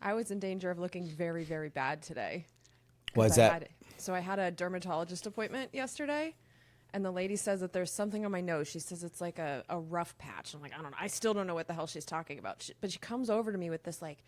I was in danger of looking very, very bad today. Why's that? I had a dermatologist appointment yesterday, and the lady says that there's something on my nose. She says it's like a rough patch. I'm like, I don't know. I still don't know what the hell she's talking about. But she comes over to me with this like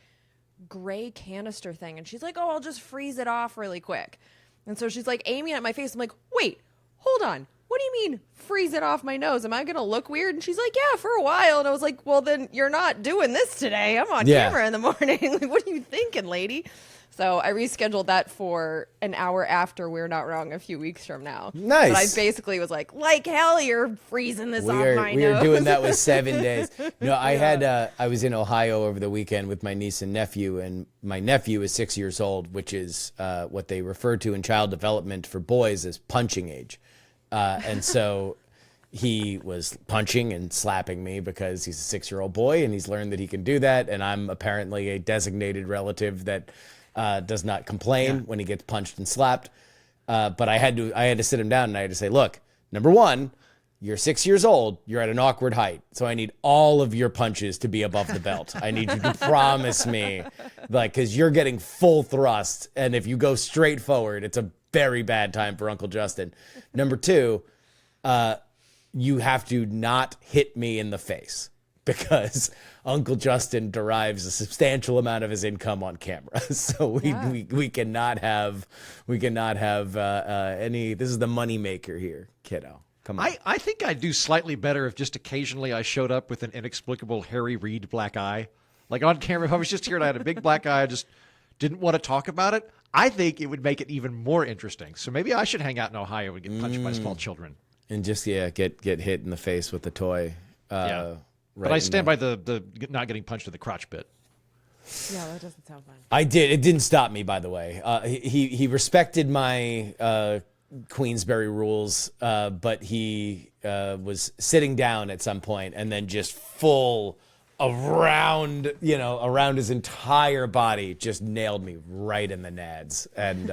gray canister thing, and she's like, oh, I'll just freeze it off really quick. And so she's like aiming at my face. I'm like, wait, hold on. What do you mean freeze it off my nose? Am I going to look weird? And she's like, yeah, for a while. And I was like, well, then you're not doing this today. I'm on camera in the morning. Like, what are you thinking, lady? So I rescheduled that for an hour after We're Not Wrong a few weeks from now. Nice. But I basically was like hell, you're freezing this off my nose. We are doing that with 7 days. No, I was in Ohio over the weekend with my niece and nephew, and my nephew is 6 years old, which is what they refer to in child development for boys as punching age. And so he was punching and slapping me because he's a 6-year-old boy and he's learned that he can do that. And I'm apparently a designated relative that does not complain when he gets punched and slapped. But I had to sit him down and I had to say, look, number one, you're 6 years old. You're at an awkward height. So I need all of your punches to be above the belt. I need you to promise me, because you're getting full thrust. And if you go straight forward, it's a very bad time for Uncle Justin. Number two, you have to not hit me in the face because Uncle Justin derives a substantial amount of his income on camera. So we cannot have any. This is the moneymaker here, kiddo. Come on. I think I'd do slightly better if just occasionally I showed up with an inexplicable Harry Reid black eye. Like on camera, if I was just here and I had a big black eye, I just didn't want to talk about it. I think it would make it even more interesting. So maybe I should hang out in Ohio and get punched by small children. And just, get hit in the face with a toy. Right, but I stand by the not getting punched in the crotch bit. Yeah, that doesn't sound fun. I did. It didn't stop me, by the way. He respected my Queensberry rules, but he was sitting down at some point and then just full around his entire body, just nailed me right in the nads, and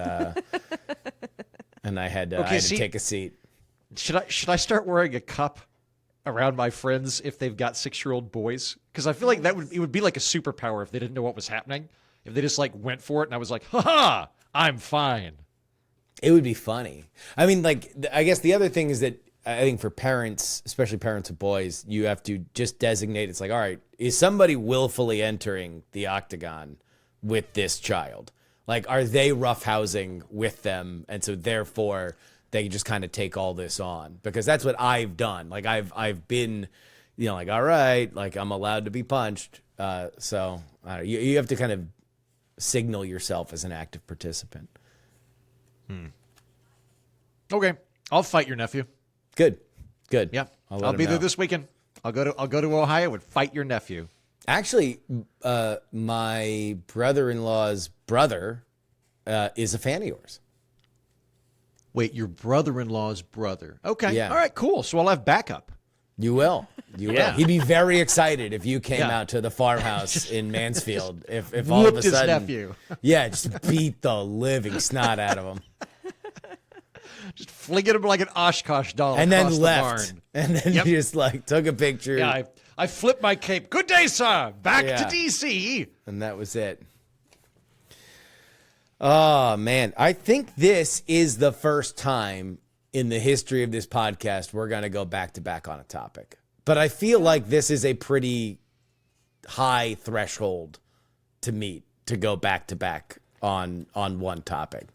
I had to take a seat. Should I start wearing a cup around my friends if they've got 6-year-old boys? Because I feel like it would be like a superpower if they didn't know what was happening. If they just went for it and I was like, ha, I'm fine. It would be funny. I mean, I guess the other thing is that I think for parents, especially parents of boys, you have to just designate. It's like, all right, is somebody willfully entering the octagon with this child? Are they roughhousing with them? And so therefore they just kind of take all this on, because that's what I've done. I've been, all right, I'm allowed to be punched. So I don't know, you have to kind of signal yourself as an active participant. Okay. I'll fight your nephew. Good. Yeah. I'll be there this weekend. I'll go to Ohio and fight your nephew. Actually, my brother-in-law's brother is a fan of yours. Wait, your brother-in-law's brother. Okay. Yeah. All right, cool. So I'll have backup. You will. You will. He'd be very excited if you came out to the farmhouse in Mansfield. If all of a sudden, his nephew. Just beat the living snot out of him. Just flinging him like an Oshkosh doll and across then the left. barn. And then you just took a picture. Yeah, I flipped my cape. Good day, sir. Back to D.C. And that was it. Oh, man. I think this is the first time in the history of this podcast we're going to go back-to-back on a topic. But I feel like this is a pretty high threshold to meet to go back-to-back on one topic.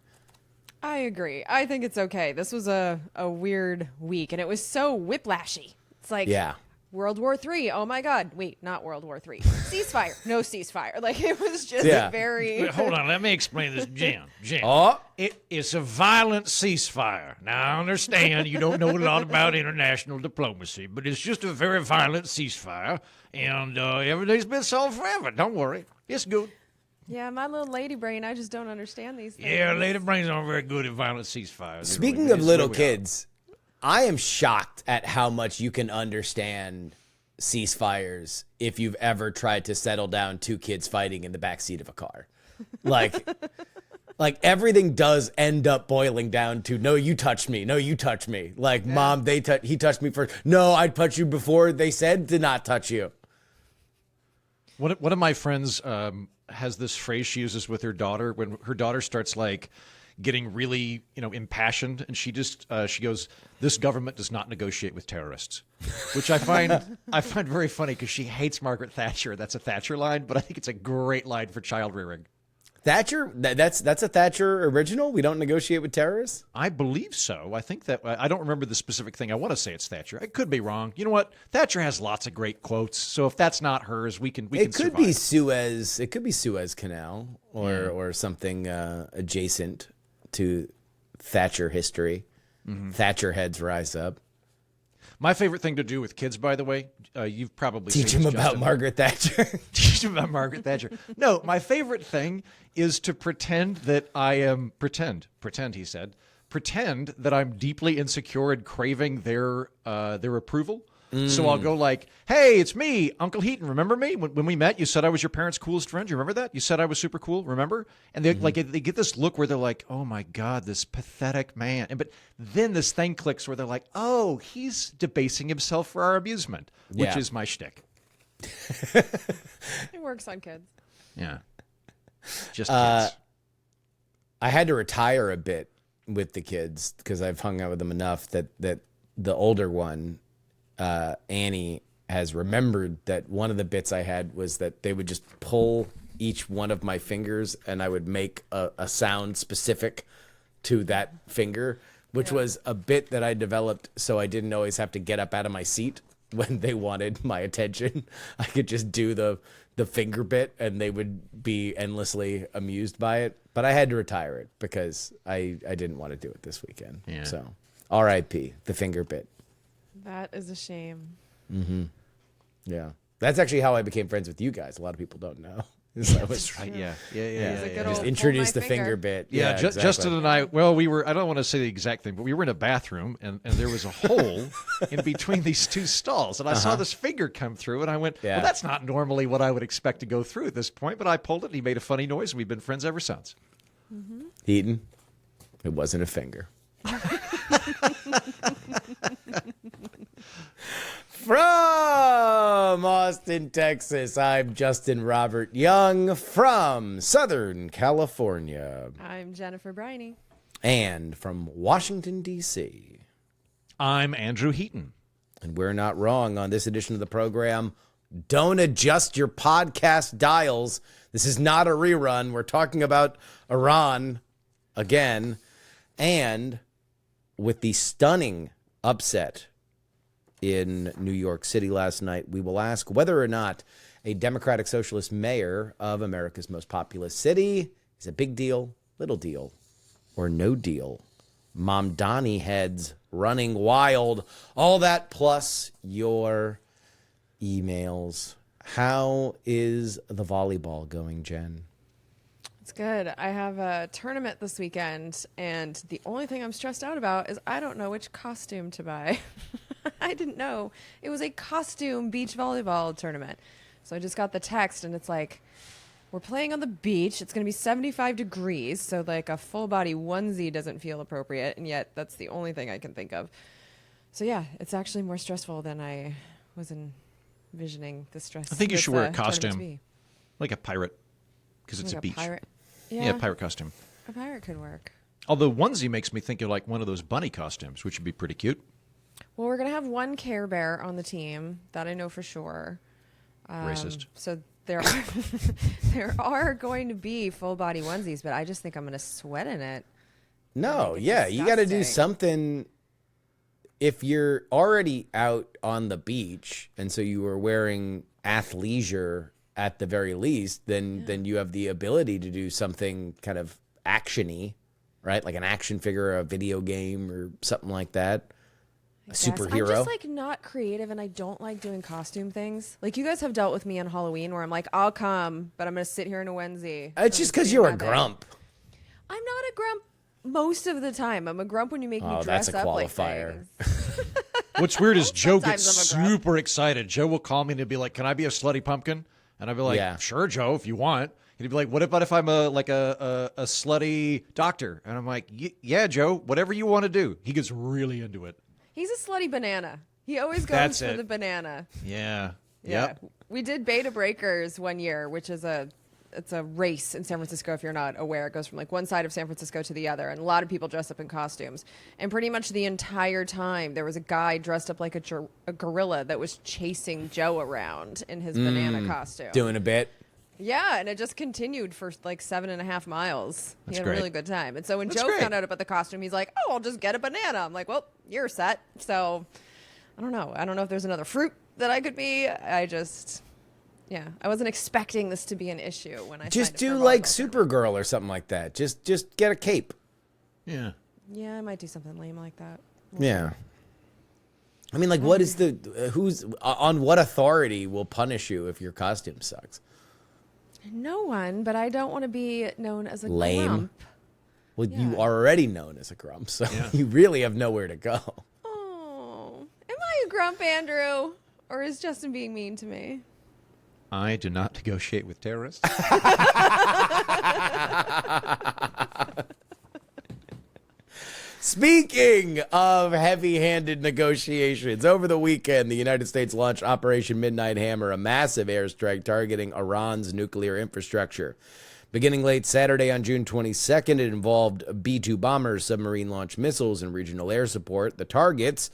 I agree. I think it's okay. This was a weird week, and it was so whiplashy. It's like World War III. Oh, my God. Wait, not World War III. Ceasefire. No ceasefire. It was just very... Wait, hold on. Let me explain this, Jim. Oh. It's a violent ceasefire. Now, I understand you don't know a lot about international diplomacy, but it's just a very violent ceasefire, and everything's been solved forever. Don't worry. It's good. Yeah, my little lady brain, I just don't understand these things. Yeah, lady brains aren't very good at violent ceasefires. Speaking of little kids, I am shocked at how much you can understand ceasefires if you've ever tried to settle down two kids fighting in the backseat of a car. Everything does end up boiling down to, no, you touched me. No, you touched me. Mom, he touched me first. No, I touched you before they said to not touch you. One of my friends has this phrase she uses with her daughter when her daughter starts like getting really, impassioned, and she goes, "This government does not negotiate with terrorists," which I find very funny because she hates Margaret Thatcher. That's a Thatcher line, but I think it's a great line for child rearing. Thatcher? That's a Thatcher original? We don't negotiate with terrorists? I believe so. I think that I don't remember the specific thing. I want to say it's Thatcher. I could be wrong. You know what? Thatcher has lots of great quotes. So if that's not hers, we can. It could survive. be Suez. It could be Suez Canal or something adjacent to Thatcher history. Thatcher heads rise up. My favorite thing to do with kids, by the way, you've probably Teach seen them this, about Justin. Margaret Thatcher. Teach them about Margaret Thatcher. No, my favorite thing is to pretend that I am pretend. He said, pretend that I'm deeply insecure and craving their approval. So I'll go like, "Hey, it's me, Uncle Heaton. Remember me? When we met, you said I was your parents' coolest friend. You remember that? You said I was super cool. Remember?" And they they get this look where they're like, "Oh my God, this pathetic man." But then this thing clicks where they're like, "Oh, he's debasing himself for our amusement," which Yeah. is my shtick. It works on kids. Yeah, just kids. I had to retire a bit with the kids because I've hung out with them enough that the older one, Annie, has remembered that one of the bits I had was that they would just pull each one of my fingers and I would make a sound specific to that finger, which was a bit that I developed so I didn't always have to get up out of my seat when they wanted my attention. I could just do the finger bit and they would be endlessly amused by it. But I had to retire it because I didn't want to do it this weekend. Yeah. So R.I.P. the finger bit. That is a shame. Yeah. That's actually how I became friends with you guys. A lot of people don't know. I was Right? Yeah. It's a good just old introduced pull the my finger finger. bit. Yeah, exactly. Justin and I, well, we were, I don't want to say the exact thing, but we were in a bathroom and there was a hole in between these two stalls. And I saw this finger come through and I went, Yeah. well, that's not normally what I would expect to go through at this point. But I pulled it and he made a funny noise and we've been friends ever since. Heaton, it wasn't a finger. From Austin, Texas, I'm Justin Robert Young from Southern California. I'm Jennifer Briney. And from Washington, D.C. I'm Andrew Heaton. And we're not wrong on this edition of the program. Don't adjust your podcast dials. This is not a rerun. We're talking about Iran again. And with the stunning upset in New York City last night, we will ask whether or not a Democratic Socialist mayor of America's most populous city is a big deal, little deal, or no deal. Mamdani heads running wild. All that plus your emails. How is the volleyball going, Jen? It's good. I have a tournament this weekend, and the only thing I'm stressed out about is I don't know which costume to buy. I didn't know. It was a costume beach volleyball tournament. So I just got the text, and it's like, we're playing on the beach. It's going to be 75 degrees, so like a full-body onesie doesn't feel appropriate, and yet that's the only thing I can think of. So yeah, it's actually more stressful than I was envisioning the stress. I think you should wear a tournament to costume, be. like a pirate, because it's Like a beach. pirate. Yeah, pirate costume. A pirate could work. Although onesie makes me think of like one of those bunny costumes, which would be pretty cute. Well, we're going to have one Care Bear on the team. That I know for sure. Racist. So there are, there are going to be full-body onesies, but I just think I'm going to sweat in it. No, it's yeah, you got to do disgusting. something. If you're already out on the beach and so you were wearing athleisure at the very least, then you have the ability to do something kind of actiony, right? Like an action figure, a video game, or something like that. A Yes, superhero. I'm just like not creative, and I don't like doing costume things. Like you guys have dealt with me on Halloween, where I'm like, I'll come, but I'm going to sit here in a onesie. It's just because you're a grump. I'm not a grump most of the time. I'm a grump when you make me Oh, dress that's a up like qualifier. things. What's weird is Joe gets Sometimes I'm a grump. super excited. Joe will call me and he'll be like, "Can I be a slutty pumpkin?" And I'll be like, Yeah. "Sure, Joe, if you want." And he'd be like, "What about if I'm a slutty doctor?" And I'm like, "Yeah, Joe, whatever you want to do." He gets really into it. He's a slutty banana. He always goes That's for it. the banana. Yeah. Yeah. Yep. We did Beta Breakers one year, which is a it's a race in San Francisco. If you're not aware, it goes from like one side of San Francisco to the other, and a lot of people dress up in costumes. And pretty much the entire time, there was a guy dressed up like a gorilla that was chasing Joe around in his banana costume. Doing a bit. Yeah, and it just continued for like 7.5 miles. He had great. a really good time. And so when That's Joe great. found out about the costume, he's like, "Oh, I'll just get a banana." I'm like, "Well, you're set." So I don't know. I don't know if there's another fruit that I could be. Yeah, I wasn't expecting this to be an issue when I Just signed up do for a like volleyball Supergirl or something like that. Just get a cape. Yeah. tournament. Yeah, I might do something lame like that. Yeah. I mean, like, what is who's on what authority will punish you if your costume sucks? No one, but I don't want to be known as a Lame. grump. Well, Yeah. you are already known as a grump, so Yeah. you really have nowhere to go. Oh, am I a grump, Andrew? Or is Justin being mean to me? I do not negotiate with terrorists. Speaking of heavy-handed negotiations, over the weekend, the United States launched Operation Midnight Hammer, a massive airstrike targeting Iran's nuclear infrastructure. Beginning late Saturday on June 22nd, it involved B-2 bombers, submarine-launched missiles, and regional air support. The targets,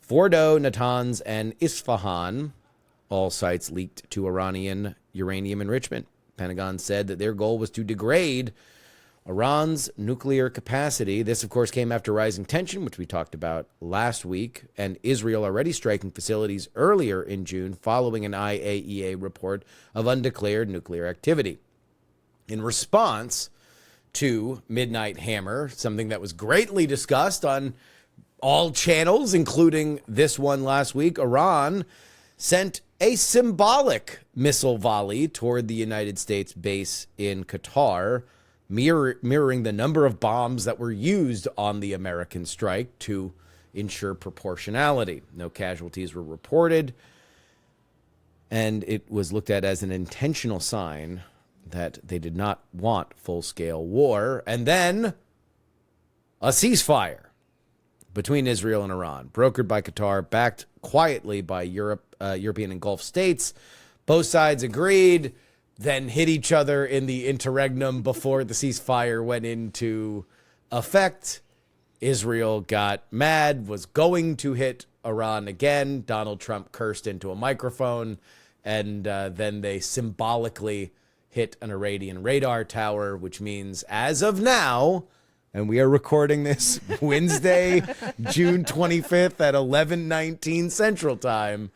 Fordo, Natanz, and Isfahan, all sites leaked to Iranian uranium enrichment. Pentagon said that their goal was to degrade Iran's nuclear capacity. This, of course, came after rising tension, which we talked about last week, and Israel already striking facilities earlier in June following an IAEA report of undeclared nuclear activity. In response to Midnight Hammer, something that was greatly discussed on all channels, including this one last week, Iran sent a symbolic missile volley toward the United States base in Qatar, mirroring the number of bombs that were used on the American strike to ensure proportionality. No casualties were reported, and it was looked at as an intentional sign that they did not want full-scale war. And then a ceasefire between Israel and Iran, brokered by Qatar, backed quietly by European and Gulf states. Both sides agreed, then hit each other in the interregnum before the ceasefire went into effect. Israel got mad, was going to hit Iran again. Donald Trump cursed into a microphone, and then they symbolically hit an Iranian radar tower, which means as of now, and we are recording this Wednesday, June 25th at 11:19 Central Time,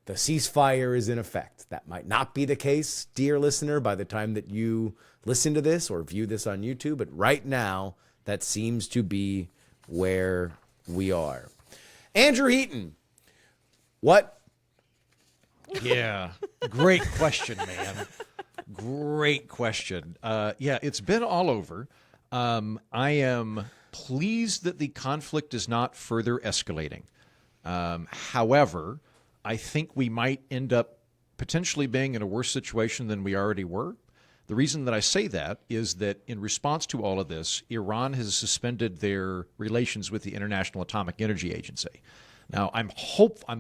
the ceasefire is in effect. That might not be the case, dear listener, by the time that you listen to this or view this on YouTube, but right now, that seems to be where we are. Andrew Heaton, what? Yeah. Great question, man. Great question. Yeah, it's been all over. I am pleased that the conflict is not further escalating. However, I think we might end up potentially being in a worse situation than we already were. The reason that I say that is that in response to all of this, Iran has suspended their relations with the International Atomic Energy Agency. Now, I'm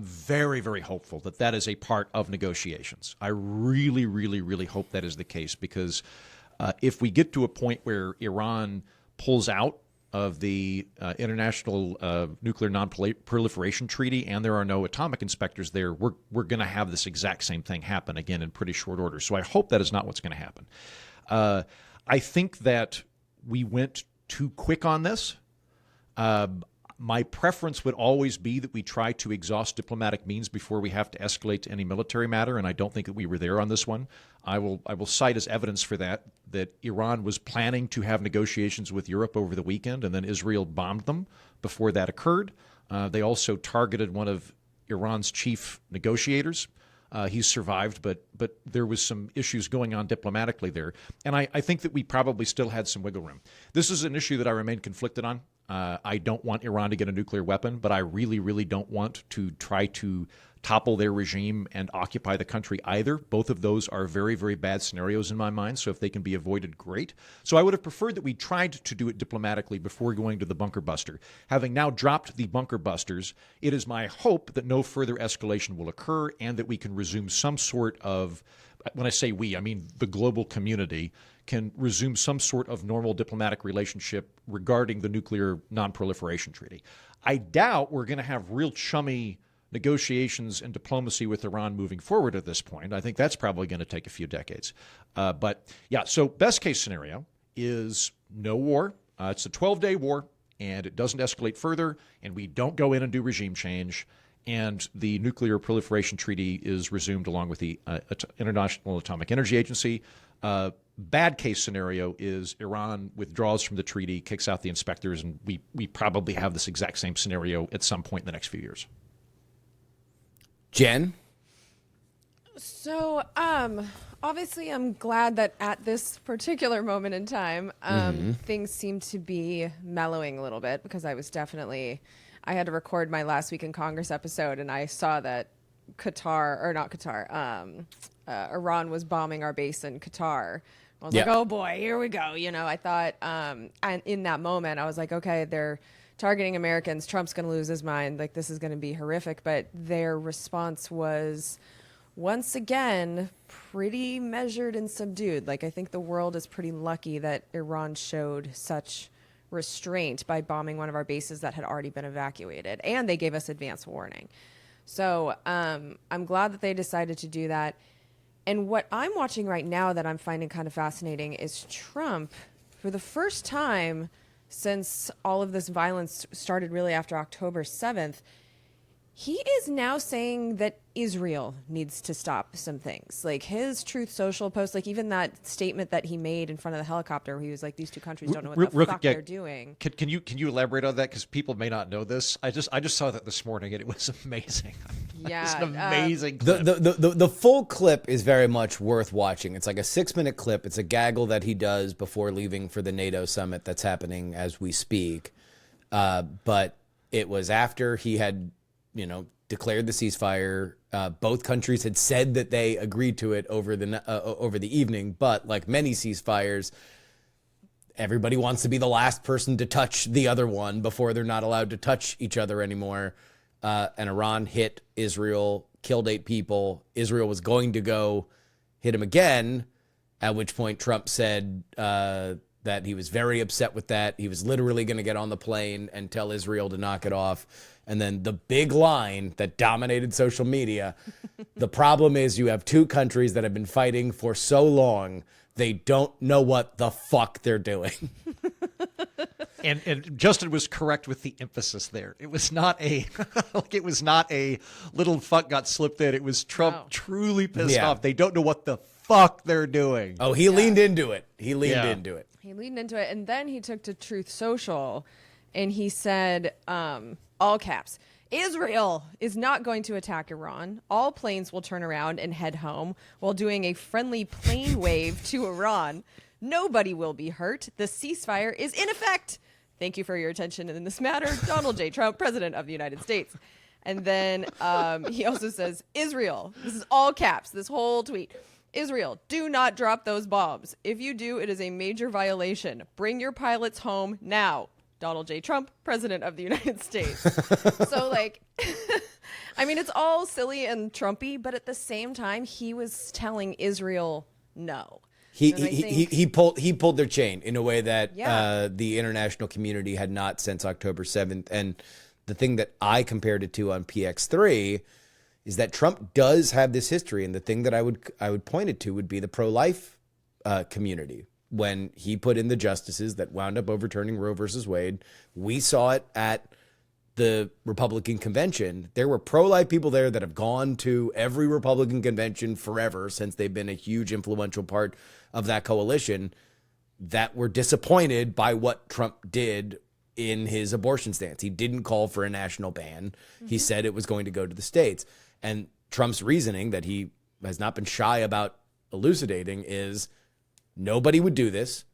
very, very hopeful that that is a part of negotiations. I really, really, really hope that is the case, because if we get to a point where Iran pulls out of the International Nuclear Non-Proliferation Treaty and there are no atomic inspectors there, we're going to have this exact same thing happen again in pretty short order. So I hope that is not what's going to happen. I think that we went too quick on this. My preference would always be that we try to exhaust diplomatic means before we have to escalate to any military matter, and I don't think that we were there on this one. I will cite as evidence for that Iran was planning to have negotiations with Europe over the weekend, and then Israel bombed them before that occurred. They also targeted one of Iran's chief negotiators. He's survived, but there was some issues going on diplomatically there. And I think that we probably still had some wiggle room. This is an issue that I remain conflicted on. I don't want Iran to get a nuclear weapon, but I really, really don't want to try to topple their regime and occupy the country either. Both of those are very, very bad scenarios in my mind, so if they can be avoided, great. So I would have preferred that we tried to do it diplomatically before going to the bunker buster. Having now dropped the bunker busters, it is my hope that no further escalation will occur and that we can resume some sort of when I say we, I mean the global community, can resume some sort of normal diplomatic relationship regarding the nuclear non-proliferation treaty. I doubt we're going to have real chummy negotiations and diplomacy with Iran moving forward at this point. I think that's probably going to take a few decades. But yeah, so best case scenario is no war. It's a 12-day war, and it doesn't escalate further, and we don't go in and do regime change, and the nuclear proliferation treaty is resumed along with the International Atomic Energy Agency. Bad case scenario is Iran withdraws from the treaty, kicks out the inspectors, and we probably have this exact same scenario at some point in the next few years. Jen? So, obviously, I'm glad that at this particular moment in time, things seem to be mellowing a little bit, because I had to record my last week in Congress episode, and I saw that Iran was bombing our base in Qatar. I was like, oh boy, here we go. I thought, and in that moment, I was like, okay, they're targeting Americans. Trump's going to lose his mind. Like, this is going to be horrific. But their response was, once again, pretty measured and subdued. Like, I think the world is pretty lucky that Iran showed such restraint by bombing one of our bases that had already been evacuated. And they gave us advance warning. So I'm glad that they decided to do that. And what I'm watching right now that I'm finding kind of fascinating is Trump, for the first time since all of this violence started really after October 7th, he is now saying that Israel needs to stop some things. Like his Truth Social post, like even that statement that he made in front of the helicopter where he was like, these two countries don't know what the fuck they're doing. Can you elaborate on that? Because people may not know this. I just saw that this morning and it was amazing. Yeah. It's an amazing clip. The full clip is very much worth watching. It's like a 6-minute clip. It's a gaggle that he does before leaving for the NATO summit that's happening as we speak. But it was after he had, declared the ceasefire. Both countries had said that they agreed to it over the evening, but like many ceasefires, everybody wants to be the last person to touch the other one before they're not allowed to touch each other anymore. And Iran hit Israel, killed 8 people. Israel was going to go hit him again, at which point Trump said that he was very upset with that. He was literally going to get on the plane and tell Israel to knock it off. And then the big line that dominated social media, the problem is you have 2 countries that have been fighting for so long, they don't know what the fuck they're doing. And Justin was correct with the emphasis there. It was not a little fuck got slipped in. It was Trump truly pissed off. They don't know what the fuck they're doing. Oh, he leaned into it. He leaned into it. He leaned into it, and then he took to Truth Social, and he said, all caps, Israel is not going to attack Iran. All planes will turn around and head home while doing a friendly plane wave to Iran. Nobody will be hurt. The ceasefire is in effect. Thank you for your attention in this matter. Donald J. Trump, President of the United States. And then he also says, Israel, this is all caps, this whole tweet. Israel, do not drop those bombs. If you do, it is a major violation. Bring your pilots home now. Donald J. Trump, President of the United States. So, like, I mean, it's all silly and Trumpy, but at the same time, he was telling Israel no. He pulled their chain in a way that the international community had not since October 7th. And the thing that I compared it to on PX3 is that Trump does have this history, and the thing that I would point it to would be the pro-life community. When he put in the justices that wound up overturning Roe versus Wade, we saw it at the Republican convention. There were pro-life people there that have gone to every Republican convention forever since they've been a huge influential part of that coalition that were disappointed by what Trump did in his abortion stance. He didn't call for a national ban. Mm-hmm. He said it was going to go to the states. And Trump's reasoning that he has not been shy about elucidating is nobody would do this.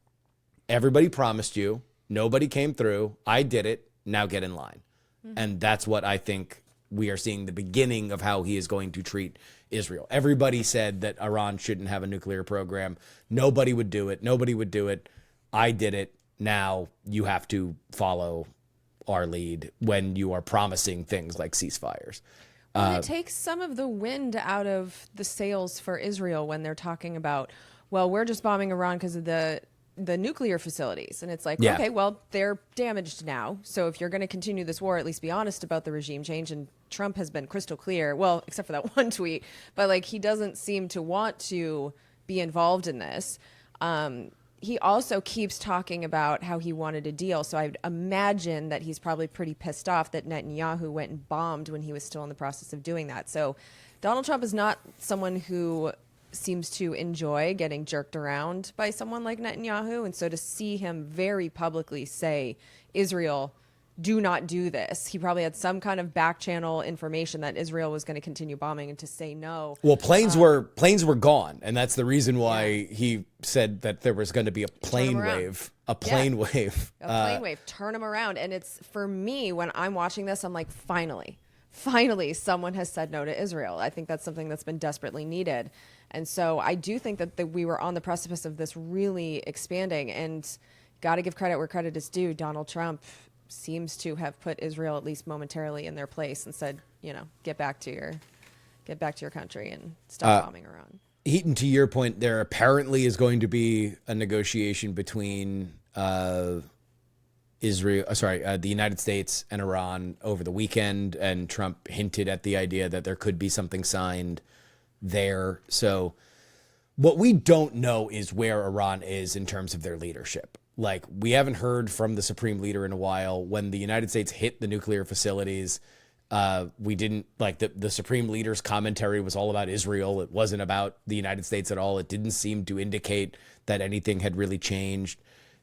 Everybody promised you. Nobody came through. I did it. Now get in line. Mm-hmm. And that's what I think we are seeing the beginning of how he is going to treat Israel. Everybody said that Iran shouldn't have a nuclear program. Nobody would do it. Nobody would do it. I did it. Now you have to follow our lead when you are promising things like ceasefires. Well, it takes some of the wind out of the sails for Israel when they're talking about, well, we're just bombing Iran because of the nuclear facilities. And it's like, Yeah. okay, well, they're damaged now. So if you're going to continue this war, at least be honest about the regime change. And Trump has been crystal clear, well, except for that one tweet, but like he doesn't seem to want to be involved in this. He also keeps talking about how he wanted a deal. So I'd imagine that he's probably pretty pissed off that Netanyahu went and bombed when he was still in the process of doing that. So Donald Trump is not someone who seems to enjoy getting jerked around by someone like Netanyahu. And so to see him very publicly say, Israel, do not do this. He probably had some kind of back channel information that Israel was going to continue bombing, and to say no. Well, planes were gone, and that's the reason why he said that there was going to be a plane wave. A plane wave. A plane wave. Turn them around. And it's, for me, when I'm watching this, I'm like, finally, someone has said no to Israel. I think that's something that's been desperately needed. And so I do think that we were on the precipice of this really expanding, and got to give credit where credit is due. Donald Trump seems to have put Israel, at least momentarily, in their place and said, get back to your country and stop bombing Iran. Heaton, to your point, there apparently is going to be a negotiation between the United States and Iran over the weekend, and Trump hinted at the idea that there could be something signed there. So what we don't know is where Iran is in terms of their leadership. Like, we haven't heard from the supreme leader in a while. When the United States hit the nuclear facilities, we didn't, like, the supreme leader's commentary was all about Israel. It wasn't about the United States at all. It didn't seem to indicate that anything had really changed.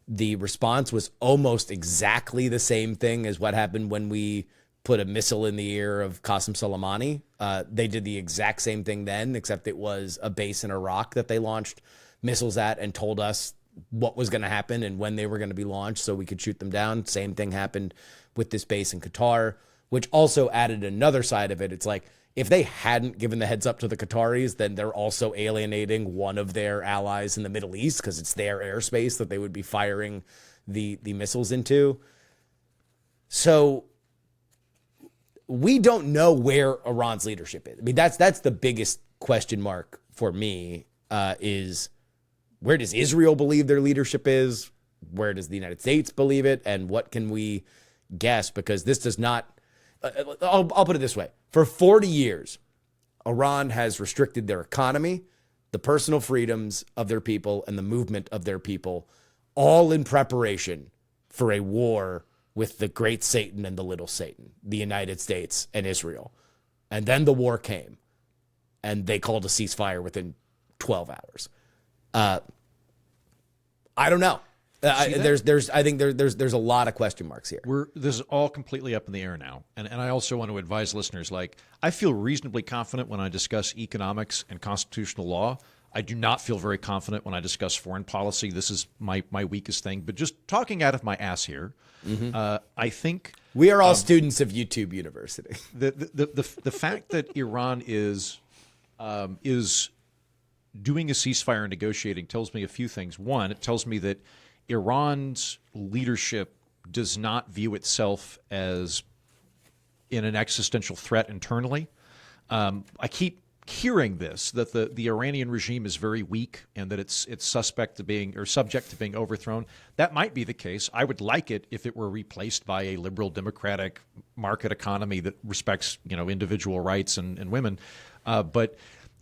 The response was almost exactly the same thing as what happened when we put a missile in the ear of Qasem Soleimani. They did the exact same thing then, except it was a base in Iraq that they launched missiles at and told us what was going to happen and when they were going to be launched so we could shoot them down. Same thing happened with this base in Qatar, which also added another side of it. It's like, if they hadn't given the heads up to the Qataris, then they're also alienating one of their allies in the Middle East, because it's their airspace that they would be firing the missiles into. So we don't know where Iran's leadership is. I mean, that's the biggest question mark for me, is where does Israel believe their leadership is? Where does the United States believe it? And what can we guess? Because this does not, I'll put it this way. For 40 years, Iran has restricted their economy, the personal freedoms of their people, and the movement of their people, all in preparation for a war with the great Satan and the little Satan, the United States and Israel. And then the war came, and they called a ceasefire within 12 hours. I don't know. I think there's a lot of question marks here. This is all completely up in the air now. And I also want to advise listeners, like, I feel reasonably confident when I discuss economics and constitutional law. I do not feel very confident when I discuss foreign policy. This is my weakest thing. But just talking out of my ass here, I think we are all students of YouTube University. The fact that Iran is doing a ceasefire and negotiating tells me a few things. One, it tells me that Iran's leadership does not view itself as in an existential threat internally. I keep hearing this, that the Iranian regime is very weak and that it's subject to being overthrown. That might be the case. I would like it if it were replaced by a liberal democratic market economy that respects, individual rights and women. But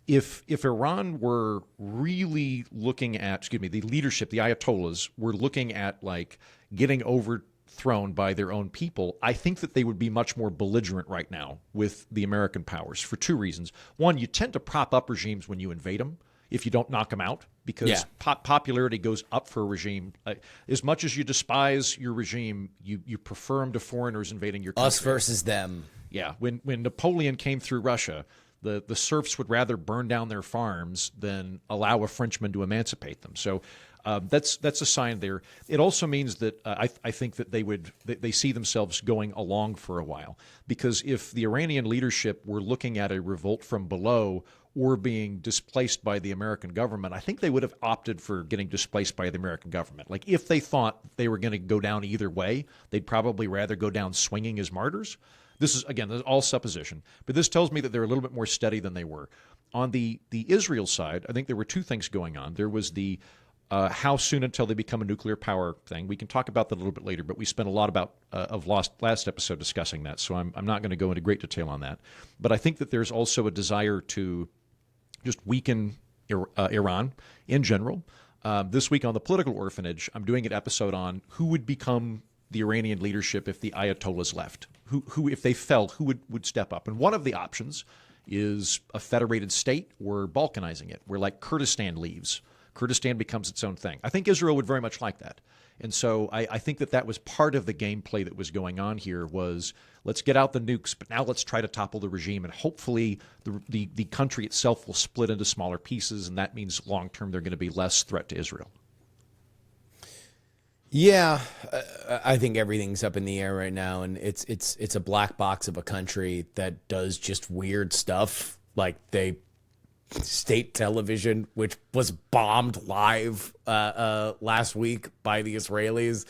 if Iran were really looking at, the leadership, the Ayatollahs, were looking at like getting overthrown by their own people, I think that they would be much more belligerent right now with the American powers for two reasons. One, you tend to prop up regimes when you invade them if you don't knock them out, because popularity goes up for a regime. As much as you despise your regime, you prefer them to foreigners invading your country. Us versus them. Yeah. When Napoleon came through Russia, the serfs would rather burn down their farms than allow a Frenchman to emancipate them. So that's a sign there. It also means that I think that they see themselves going along for a while, because if the Iranian leadership were looking at a revolt from below or being displaced by the American government, I think they would have opted for getting displaced by the American government. Like, if they thought they were going to go down either way, they'd probably rather go down swinging as martyrs. This is all supposition, but this tells me that they're a little bit more steady than they were. On the Israel side, I think there were two things going on. There was the how soon until they become a nuclear power thing. We can talk about that a little bit later, but we spent a lot of last episode discussing that, so I'm not going to go into great detail on that. But I think that there's also a desire to just weaken Iran in general. This week on the Political Orphanage, I'm doing an episode on who would become the Iranian leadership if the Ayatollahs left. Who if they fell, who would step up? And one of the options is a federated state or balkanizing it, where like Kurdistan leaves. Kurdistan becomes its own thing. I think Israel would very much like that. And so I think that was part of the gameplay that was going on here was let's get out the nukes, but now let's try to topple the regime. And hopefully the country itself will split into smaller pieces, and that means long-term they're going to be less threat to Israel. Yeah, I think everything's up in the air right now, and it's a black box of a country that does just weird stuff. Like state television, which was bombed live last week by the Israelis,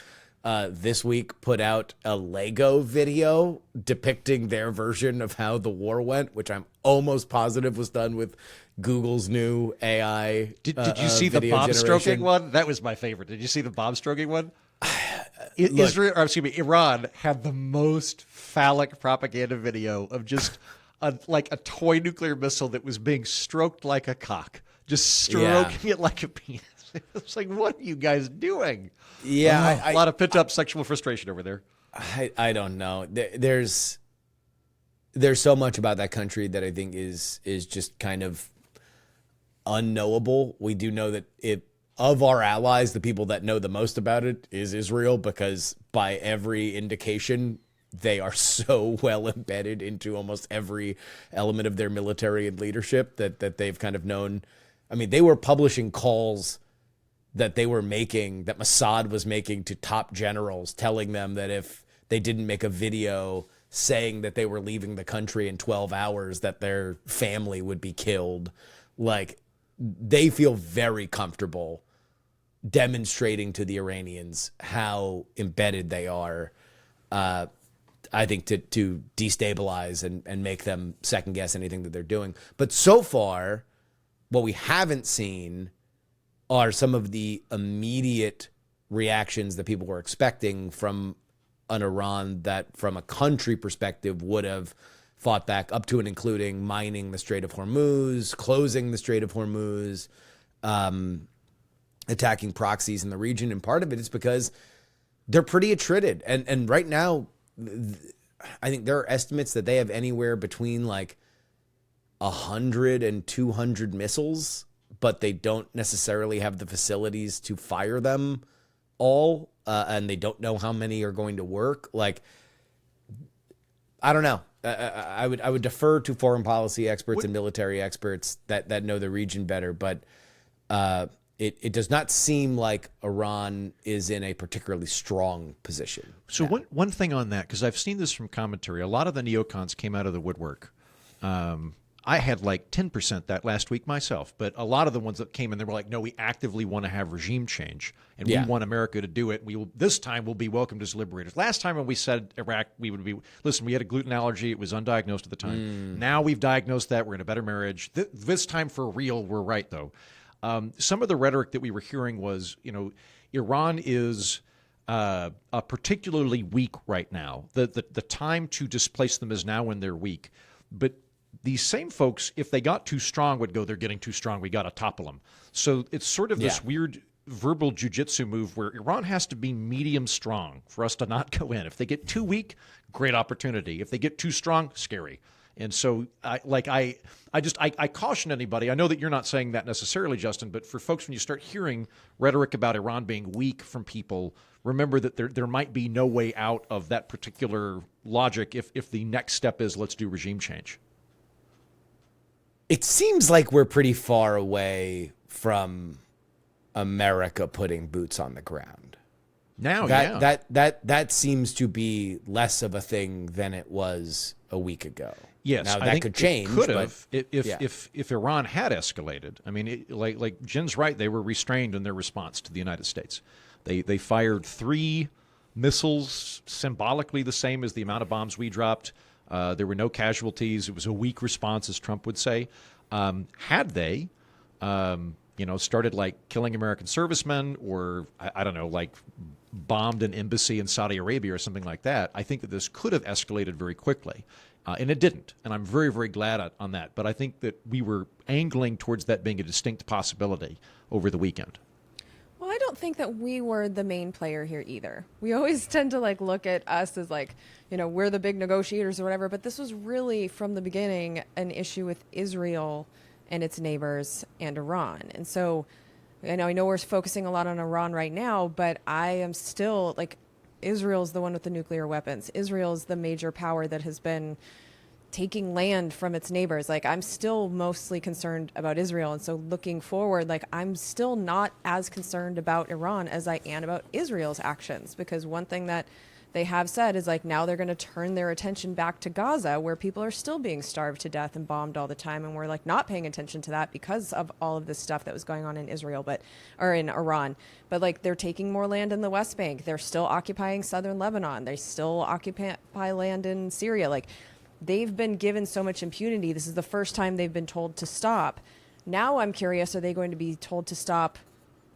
this week put out a Lego video depicting their version of how the war went, which I'm almost positive was done with Google's new AI. Did you see the bomb stroking one? That was my favorite. Did you see the bomb stroking one? Iran had the most phallic propaganda video of just like a toy nuclear missile that was being stroked like a cock, just stroking it like a penis. It's like, what are you guys doing? Yeah, a lot of pent up sexual frustration over there. I don't know. There's so much about that country that I think is just kind of unknowable. We do know that of our allies, the people that know the most about it is Israel, because by every indication, they are so well embedded into almost every element of their military and leadership that they've kind of known. I mean, they were publishing calls that they were making, that Mossad was making to top generals, telling them that if they didn't make a video saying that they were leaving the country in 12 hours, that their family would be killed. Like, they feel very comfortable demonstrating to the Iranians how embedded they are, I think, to destabilize and make them second guess anything that they're doing. But so far, what we haven't seen are some of the immediate reactions that people were expecting from an Iran that, from a country perspective, would have fought back, up to and including mining the Strait of Hormuz, closing the Strait of Hormuz, attacking proxies in the region. And part of it is because they're pretty attrited. And right now, I think there are estimates that they have anywhere between like 100 and 200 missiles, but they don't necessarily have the facilities to fire them all, and they don't know how many are going to work. Like, I don't know. I would defer to foreign policy experts and military experts that know the region better, but it does not seem like Iran is in a particularly strong position. So one thing on that, because I've seen this from commentary, a lot of the neocons came out of the woodwork. I had like 10% that last week myself, but a lot of the ones that came in, they were like, no, we actively want to have regime change, and we want America to do it. This time we'll be welcomed as liberators. Last time when we said Iraq, we would be, listen, we had a gluten allergy. It was undiagnosed at the time. Now we've diagnosed that. We're in a better marriage. This time for real, we're right, though. Some of the rhetoric that we were hearing was, Iran is particularly weak right now. The time to displace them is now when they're weak. But these same folks, if they got too strong, would go, they're getting too strong, we got to topple them. So it's sort of this weird verbal jujitsu move where Iran has to be medium strong for us to not go in. If they get too weak, great opportunity. If they get too strong, scary. And so I caution anybody. I know that you're not saying that necessarily, Justin, but for folks, when you start hearing rhetoric about Iran being weak from people, remember that there might be no way out of that particular logic if the next step is let's do regime change. It seems like we're pretty far away from America putting boots on the ground. Now, that seems to be less of a thing than it was a week ago. Yes, now I that think could change. Could have if Iran had escalated. I mean, like Jen's right. They were restrained in their response to the United States. They fired 3 missiles, symbolically the same as the amount of bombs we dropped. There were no casualties. It was a weak response, as Trump would say. Had they, started like killing American servicemen or, I don't know, like bombed an embassy in Saudi Arabia or something like that, I think that this could have escalated very quickly. And it didn't. And I'm very, very glad on that. But I think that we were angling towards that being a distinct possibility over the weekend. Well, I don't think that we were the main player here either. We always tend to like look at us as like, we're the big negotiators or whatever, but this was really from the beginning an issue with Israel and its neighbors and Iran. And so, I know we're focusing a lot on Iran right now, but I am still like, Israel's the one with the nuclear weapons. Israel's the major power that has been taking land from its neighbors. Like, I'm still mostly concerned about Israel. And so looking forward, like, I'm still not as concerned about Iran as I am about Israel's actions, because one thing that they have said is like, now they're going to turn their attention back to Gaza, where people are still being starved to death and bombed all the time. And we're like not paying attention to that because of all of this stuff that was going on in or in Iran. But like, they're taking more land in the West Bank. They're still occupying southern Lebanon. They still occupy land in Syria. Like, they've been given so much impunity. This is the first time they've been told to stop. Now I'm curious, are they going to be told to stop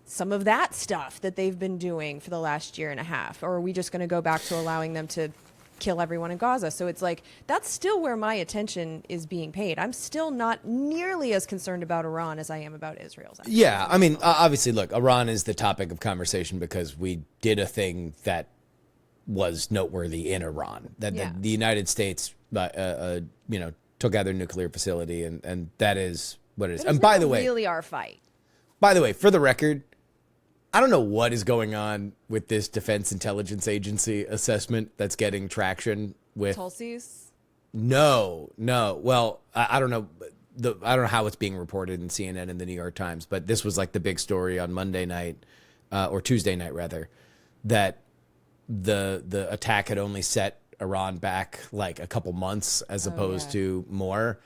some of that stuff that they've been doing for the last year and a half? Or are we just going to go back to allowing them to kill everyone in Gaza? So it's like, that's still where my attention is being paid. I'm still not nearly as concerned about Iran as I am about Israel's actions. Yeah, I mean, obviously, look, Iran is the topic of conversation because we did a thing that was noteworthy in Iran. That the United States, took out their nuclear facility, and that is what it is. And by the way, really our fight. By the way, for the record, I don't know what is going on with this Defense Intelligence Agency assessment that's getting traction with Tulsi's? No. Well, I don't know. I don't know how it's being reported in CNN and the New York Times, but this was like the big story on Monday night, or Tuesday night rather, that the attack had only set Iran back like a couple months as opposed to more.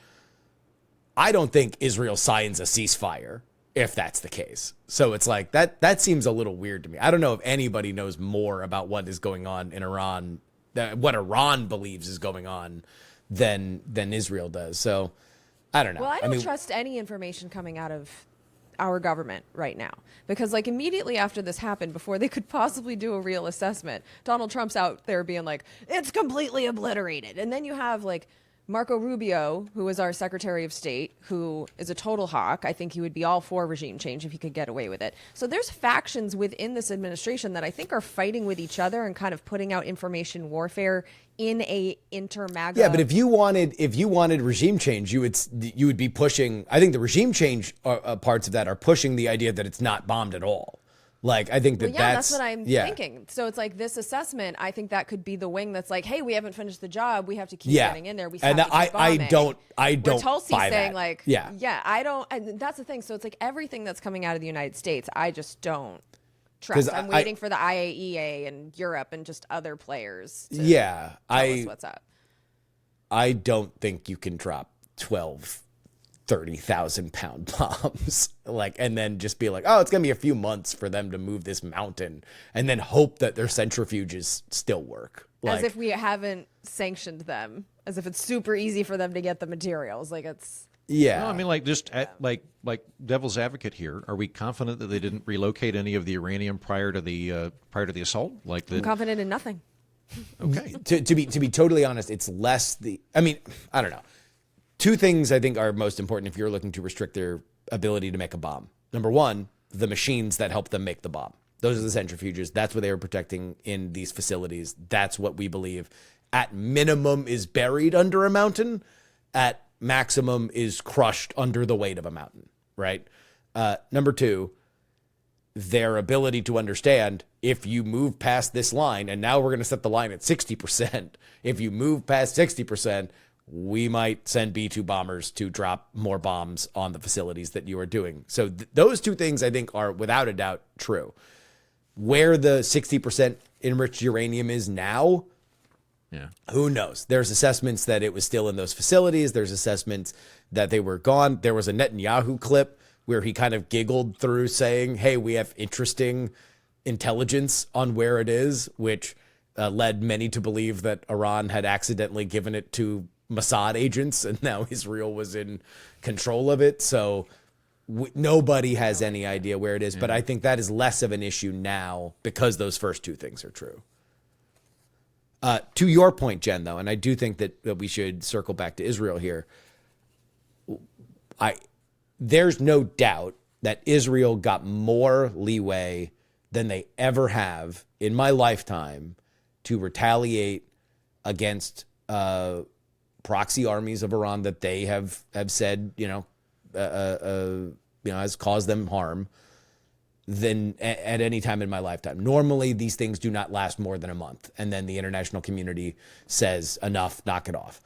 I don't think Israel signs a ceasefire if that's the case. So it's like that seems a little weird to me. I don't know if anybody knows more about what is going on in Iran, what Iran believes is going on than Israel does. So I don't know. Well, I don't trust any information coming out of our government right now, because like immediately after this happened, before they could possibly do a real assessment, Donald Trump's out there being like, it's completely obliterated. And then you have like Marco Rubio, who is our Secretary of State, who is a total hawk. I think he would be all for regime change if he could get away with it. So there's factions within this administration that I think are fighting with each other and kind of putting out information warfare in a inter-MAGA. Yeah, but if you wanted regime change, you would be pushing. I think the regime change parts of that are pushing the idea that it's not bombed at all. Like, I think that's what I'm thinking. So it's like this assessment, I think that could be the wing that's like, hey, we haven't finished the job. We have to keep getting in there. We have to keep bombing. I don't Tulsi's buy saying that. like, I don't. And that's the thing. So it's like everything that's coming out of the United States, I just don't trust. I'm waiting for the IAEA and Europe and just other players to tell us what's up. I don't think you can drop 12 30,000-pound bombs, like, and then just be like, oh, it's gonna be a few months for them to move this mountain, and then hope that their centrifuges still work. Like, as if we haven't sanctioned them, as if it's super easy for them to get the materials. Like, it's No, I mean, like, just like devil's advocate here. Are we confident that they didn't relocate any of the uranium prior to the assault? Like, I'm confident in nothing. Okay. to be totally honest, it's less I don't know. Two things I think are most important if you're looking to restrict their ability to make a bomb. Number one, the machines that help them make the bomb. Those are the centrifuges. That's what they were protecting in these facilities. That's what we believe at minimum is buried under a mountain, at maximum is crushed under the weight of a mountain, right? Number two, their ability to understand if you move past this line, and now we're going to set the line at 60%. If you move past 60%, we might send B-2 bombers to drop more bombs on the facilities that you are doing. So those two things I think are without a doubt true. Where the 60% enriched uranium is now, who knows? There's assessments that it was still in those facilities. There's assessments that they were gone. There was a Netanyahu clip where he kind of giggled through saying, hey, we have interesting intelligence on where it is, which led many to believe that Iran had accidentally given it to Mossad agents, and now Israel was in control of it. So nobody has any idea where it is. But I think that is less of an issue now because those first two things are true. To your point, Jen, though, and I do think that we should circle back to Israel here. There's no doubt that Israel got more leeway than they ever have in my lifetime to retaliate against proxy armies of Iran that they have said, has caused them harm than at any time in my lifetime. Normally, these things do not last more than a month, and then the international community says, enough, knock it off.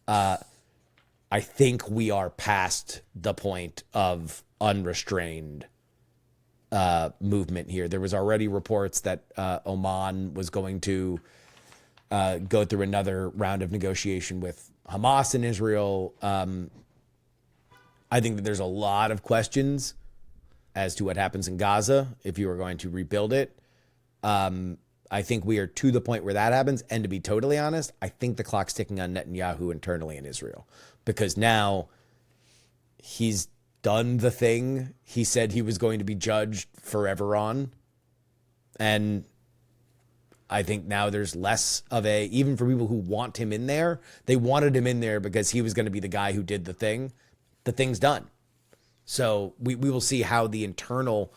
I think we are past the point of unrestrained movement here. There was already reports that Oman was going to go through another round of negotiation with Hamas in Israel. I think that there's a lot of questions as to what happens in Gaza if you are going to rebuild it. I think we are to the point where that happens. And to be totally honest, I think the clock's ticking on Netanyahu internally in Israel, because now he's done the thing he said he was going to be judged forever on. And I think now there's less of even for people who want him in there, they wanted him in there because he was going to be the guy who did the thing. The thing's done. So we will see how the internal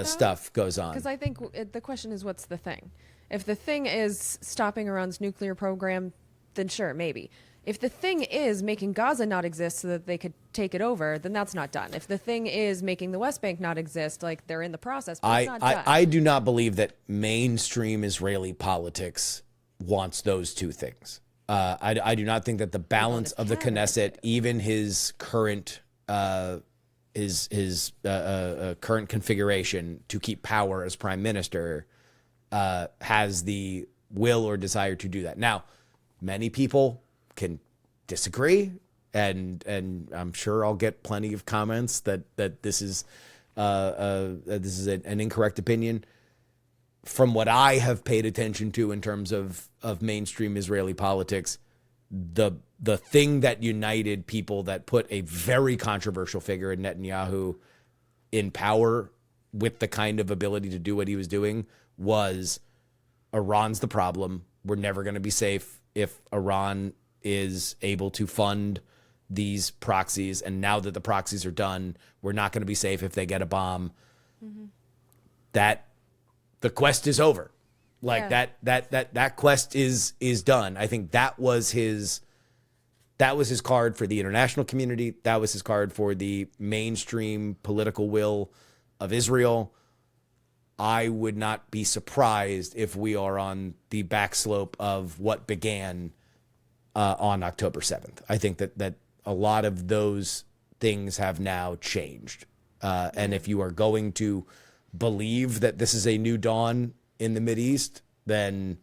stuff goes on. Because I think the question is, what's the thing? If the thing is stopping Iran's nuclear program, then sure, maybe. If the thing is making Gaza not exist so that they could take it over, then that's not done. If the thing is making the West Bank not exist, like they're in the process, but it's not done. I do not believe that mainstream Israeli politics wants those two things. I do not think that the balance of the Knesset, even his current current configuration to keep power as prime minister, has the will or desire to do that. Now, many people can disagree, and I'm sure I'll get plenty of comments that this is an incorrect opinion. From what I have paid attention to in terms of mainstream Israeli politics, the thing that united people that put a very controversial figure in Netanyahu in power with the kind of ability to do what he was doing was Iran's the problem. We're never going to be safe if Iran is able to fund these proxies. And now that the proxies are done, we're not going to be safe if they get a bomb. Mm-hmm. The quest is over. Like that quest is done. I think that was his card for the international community. That was his card for the mainstream political will of Israel. I would not be surprised if we are on the back slope of what began on October 7th. I think that a lot of those things have now changed. And if you are going to believe that this is a new dawn in the Mideast, then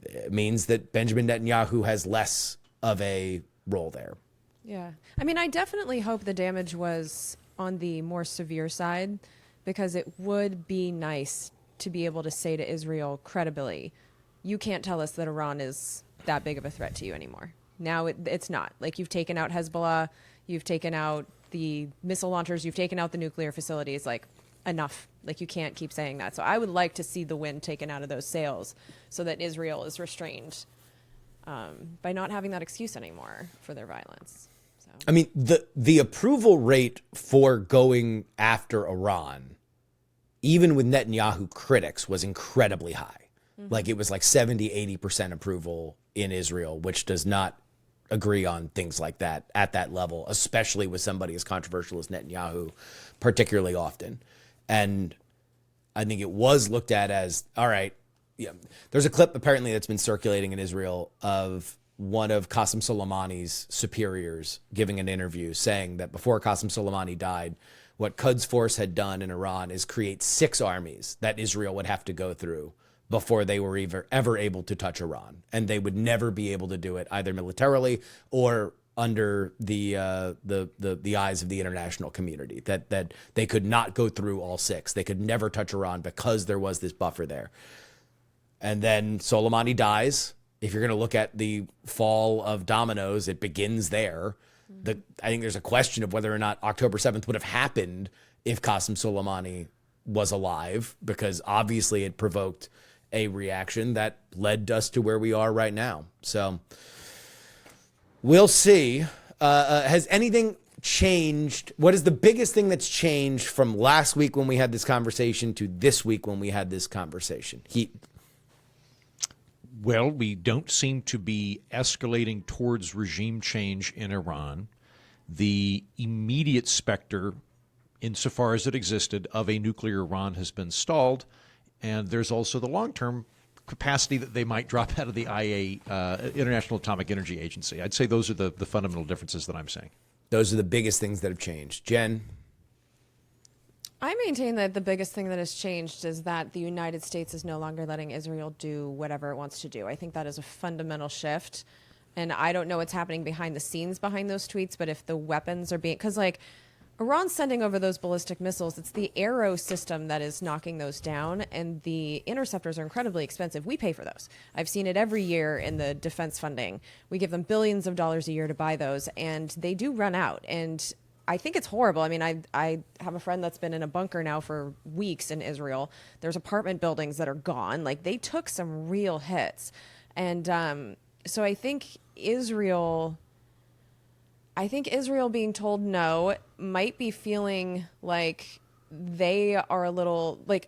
it means that Benjamin Netanyahu has less of a role there. Yeah. I mean, I definitely hope the damage was on the more severe side, because it would be nice to be able to say to Israel credibly, you can't tell us that Iran is that big of a threat to you anymore. Now it's not. Like, you've taken out Hezbollah, you've taken out the missile launchers, you've taken out the nuclear facilities, like, enough. Like, you can't keep saying that. So I would like to see the wind taken out of those sails so that Israel is restrained by not having that excuse anymore for their violence. So. I mean, the approval rate for going after Iran, even with Netanyahu critics, was incredibly high. Mm-hmm. Like, it was like 70, 80% approval in Israel, which does not agree on things like that at that level, especially with somebody as controversial as Netanyahu, particularly often. And I think it was looked at as, all right, yeah. There's a clip apparently that's been circulating in Israel of one of Qasem Soleimani's superiors giving an interview saying that before Qasem Soleimani died, what Quds Force had done in Iran is create 6 armies that Israel would have to go through before they were ever able to touch Iran. And they would never be able to do it either militarily or under the eyes of the international community, that they could not go through all 6. They could never touch Iran because there was this buffer there. and then Soleimani dies. If you're going to look at the fall of dominoes, it begins there. I think there's a question of whether or not October 7th would have happened if Qasem Soleimani was alive, because obviously it provoked a reaction that led us to where we are right now. So we'll see. Has anything changed? What is the biggest thing that's changed from last week when we had this conversation to this week when we had this conversation? Well, we don't seem to be escalating towards regime change in Iran. The immediate specter, insofar as it existed, of a nuclear Iran has been stalled. And there's also the long-term capacity that they might drop out of the IA, International Atomic Energy Agency. I'd say those are the fundamental differences that I'm seeing. Those are the biggest things that have changed. Jen? I maintain that the biggest thing that has changed is that the United States is no longer letting Israel do whatever it wants to do. I think that is a fundamental shift. And I don't know what's happening behind the scenes behind those tweets, but if the weapons are being... Because, like, Iran's sending over those ballistic missiles. It's the Arrow system that is knocking those down, and the interceptors are incredibly expensive. We pay for those. I've seen it every year in the defense funding. We give them billions of dollars a year to buy those, and they do run out. And I think it's horrible. I mean, I have a friend that's been in a bunker now for weeks in Israel. There's apartment buildings that are gone. Like, they took some real hits. And so I think Israel being told no might be feeling like they are a little, like,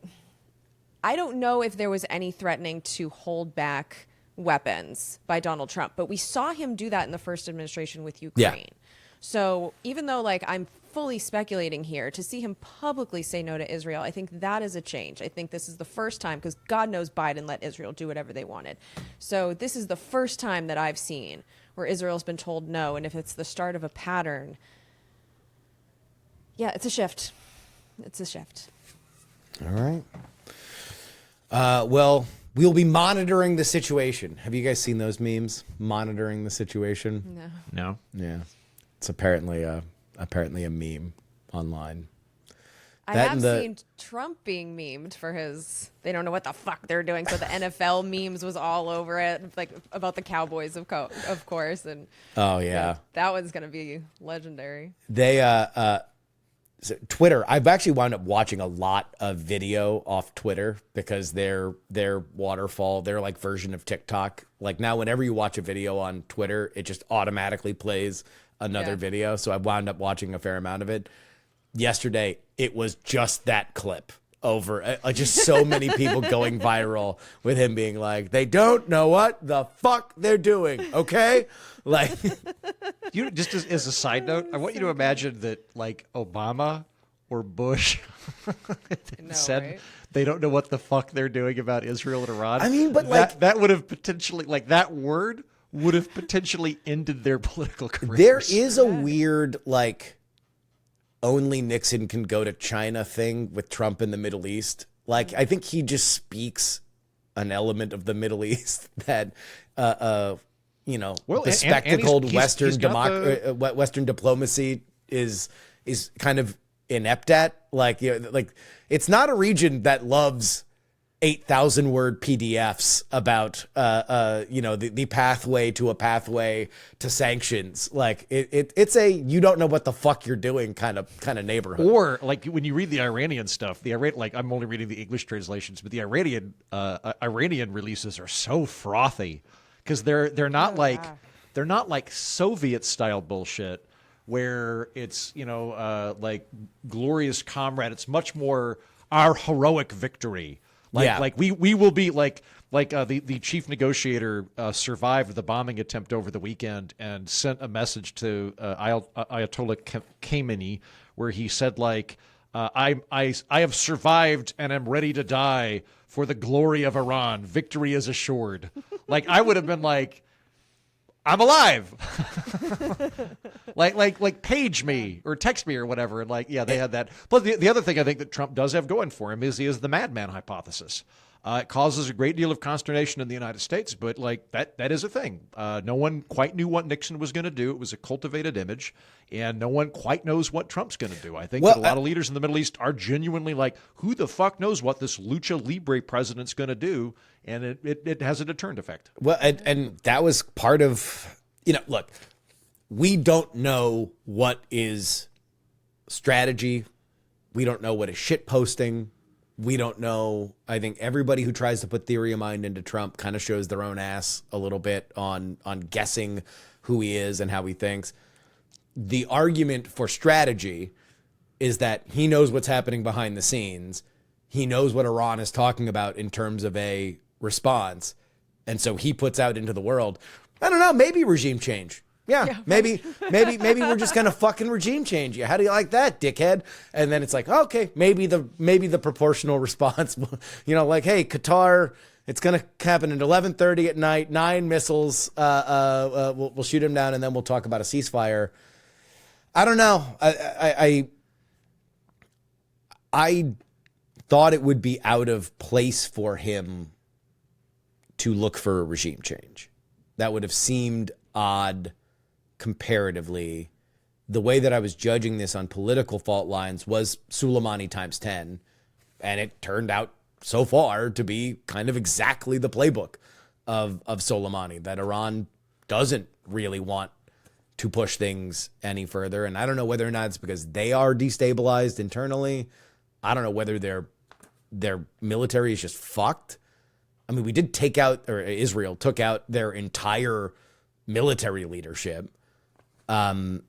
I don't know if there was any threatening to hold back weapons by Donald Trump, but we saw him do that in the first administration with Ukraine. Yeah. So even though, like, I'm fully speculating here, to see him publicly say no to Israel, I think that is a change. I think this is the first time, because God knows Biden let Israel do whatever they wanted. So this is the first time that I've seen where Israel's been told no. And if it's the start of a pattern, yeah, it's a shift. It's a shift. All right. Well, we'll be monitoring the situation. Have you guys seen those memes? Monitoring the situation? No. No? Yeah. It's apparently a meme online. I have seen Trump being memed for his, they don't know what the fuck they're doing. So the NFL memes was all over it, like about the Cowboys, of course. And oh, yeah. that one's going to be legendary. They, so Twitter, I've actually wound up watching a lot of video off Twitter because their waterfall, their like version of TikTok. Like now, whenever you watch a video on Twitter, it just automatically plays another video. So I wound up watching a fair amount of it. Yesterday, it was just that clip over, just so many people going viral with him being like, they don't know what the fuck they're doing, okay? Like, You just as a side note, I want you to imagine that like Obama or Bush said right? they don't know what the fuck they're doing about Israel and Iran. I mean, but that would have potentially, like, that word would have potentially ended their political careers. there is a weird, like, only Nixon can go to China thing with Trump in the Middle East. Like, I think he just speaks an element of the Middle East that, you know, Well, and bespectacled he's got Western diplomacy is kind of inept at. Like, you know, like it's not a region that loves 8,000 word PDFs about, you know, the pathway to sanctions. Like it's a, you don't know what the fuck you're doing kind of neighborhood. Or like when you read the Iranian stuff, like I'm only reading the English translations, but the Iranian releases are so frothy because they're not like Soviet style bullshit where it's, you know, like glorious comrade. It's much more our heroic victory. Like we will be like the chief negotiator survived the bombing attempt over the weekend and sent a message to Ayatollah Khamenei where he said like I have survived and am ready to die for the glory of Iran. Victory is assured. Like I would have been like, I'm alive. like page me or text me or whatever. And like, yeah, they had that. Plus the other thing I think that Trump does have going for him is he is the madman hypothesis. It causes a great deal of consternation in the United States, but like that is a thing. No one quite knew what Nixon was going to do. It was a cultivated image, and no one quite knows what Trump's going to do. I think that a lot of leaders in the Middle East are genuinely like, who the fuck knows what this lucha libre president's going to do? And it has a deterrent effect. Well, and that was part of, look, we don't know what is strategy. We don't know what is shit posting. We don't know. I think everybody who tries to put theory of mind into Trump kind of shows their own ass a little bit on guessing who he is and how he thinks. The argument for strategy is that he knows what's happening behind the scenes. He knows what Iran is talking about in terms of a response. And so he puts out into the world, I don't know, maybe regime change. Yeah, maybe we're just gonna fucking regime change you. How do you like that, dickhead? And then it's like, okay, maybe the proportional response, like, hey, Qatar, it's gonna happen at 11:30 at night. 9 missiles. We'll shoot him down, and then we'll talk about a ceasefire. I don't know. I thought it would be out of place for him to look for a regime change. That would have seemed odd. Comparatively, the way that I was judging this on political fault lines was Soleimani times 10, and it turned out so far to be kind of exactly the playbook of Soleimani, that Iran doesn't really want to push things any further. And I don't know whether or not it's because they are destabilized internally. I don't know whether their military is just fucked. I mean, we did take out, or Israel took out their entire military leadership. I don't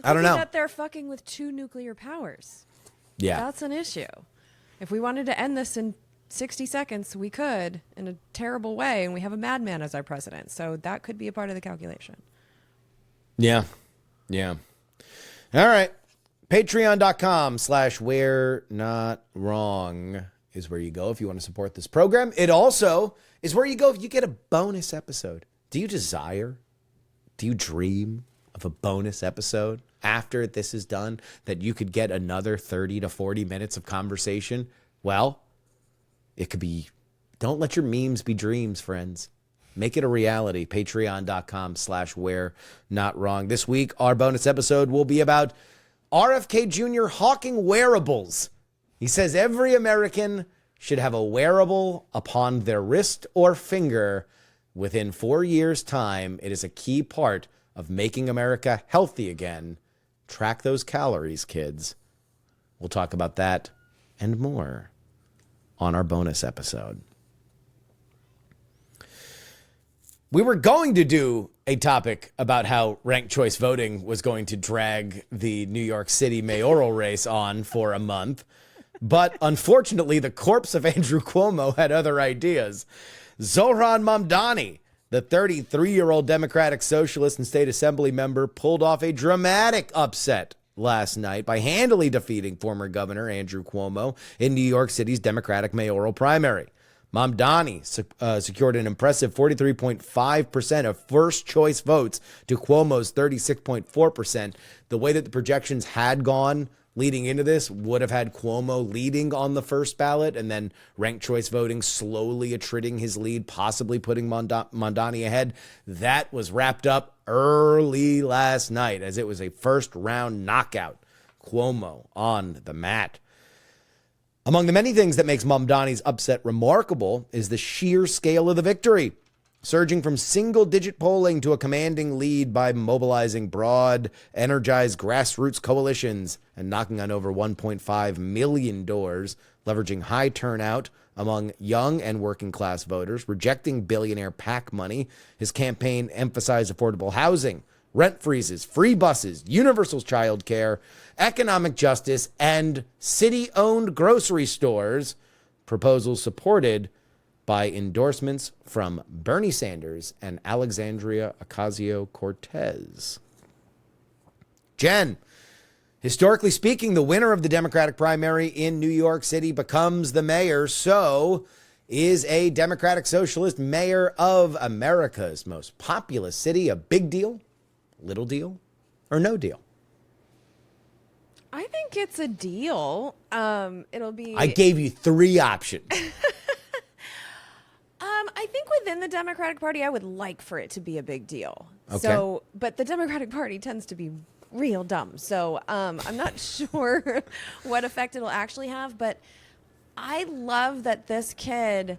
know. That they're fucking with 2 nuclear powers. Yeah. That's an issue. If we wanted to end this in 60 seconds, we could in a terrible way, and we have a madman as our president. So that could be a part of the calculation. Yeah. Yeah. All right. Patreon.com/we're not wrong is where you go if you want to support this program. It also is where you go if you get a bonus episode. Do you dream of a bonus episode after this is done that you could get another 30 to 40 minutes of conversation? Well, it could be, don't let your memes be dreams, friends. Make it a reality. Patreon.com/we're not wrong. This week, our bonus episode will be about RFK Jr. hawking wearables. He says every American should have a wearable upon their wrist or finger within 4 years' time. It is a key part of making America healthy again. Track those calories, kids. We'll talk about that and more on our bonus episode. We were going to do a topic about how ranked choice voting was going to drag the New York City mayoral race on for a month. But unfortunately, the corpse of Andrew Cuomo had other ideas. Zohran Mamdani, the 33-year-old Democratic Socialist and state assembly member, pulled off a dramatic upset last night by handily defeating former Governor Andrew Cuomo in New York City's Democratic mayoral primary. Mamdani secured an impressive 43.5% of first-choice votes to Cuomo's 36.4%. The way that the projections had gone leading into this would have had Cuomo leading on the first ballot and then ranked choice voting slowly attriting his lead, possibly putting Mamdani ahead. That was wrapped up early last night as it was a first-round knockout. Cuomo on the mat. Among the many things that makes Mamdani's upset remarkable is the sheer scale of the victory, surging from single-digit polling to a commanding lead by mobilizing broad, energized grassroots coalitions and knocking on over 1.5 million doors, leveraging high turnout among young and working-class voters, rejecting billionaire PAC money. His campaign emphasized affordable housing, rent freezes, free buses, universal child care, economic justice, and city-owned grocery stores, proposals supported by endorsements from Bernie Sanders and Alexandria Ocasio-Cortez. Jen, historically speaking, the winner of the Democratic primary in New York City becomes the mayor. So is a Democratic Socialist mayor of America's most populous city a big deal, little deal, or no deal? I think it's a deal. It'll be. I gave you 3 options. the Democratic Party, I would like for it to be a big deal. Okay. So, but the Democratic Party tends to be real dumb. So I'm not sure what effect it'll actually have. But I love that this kid,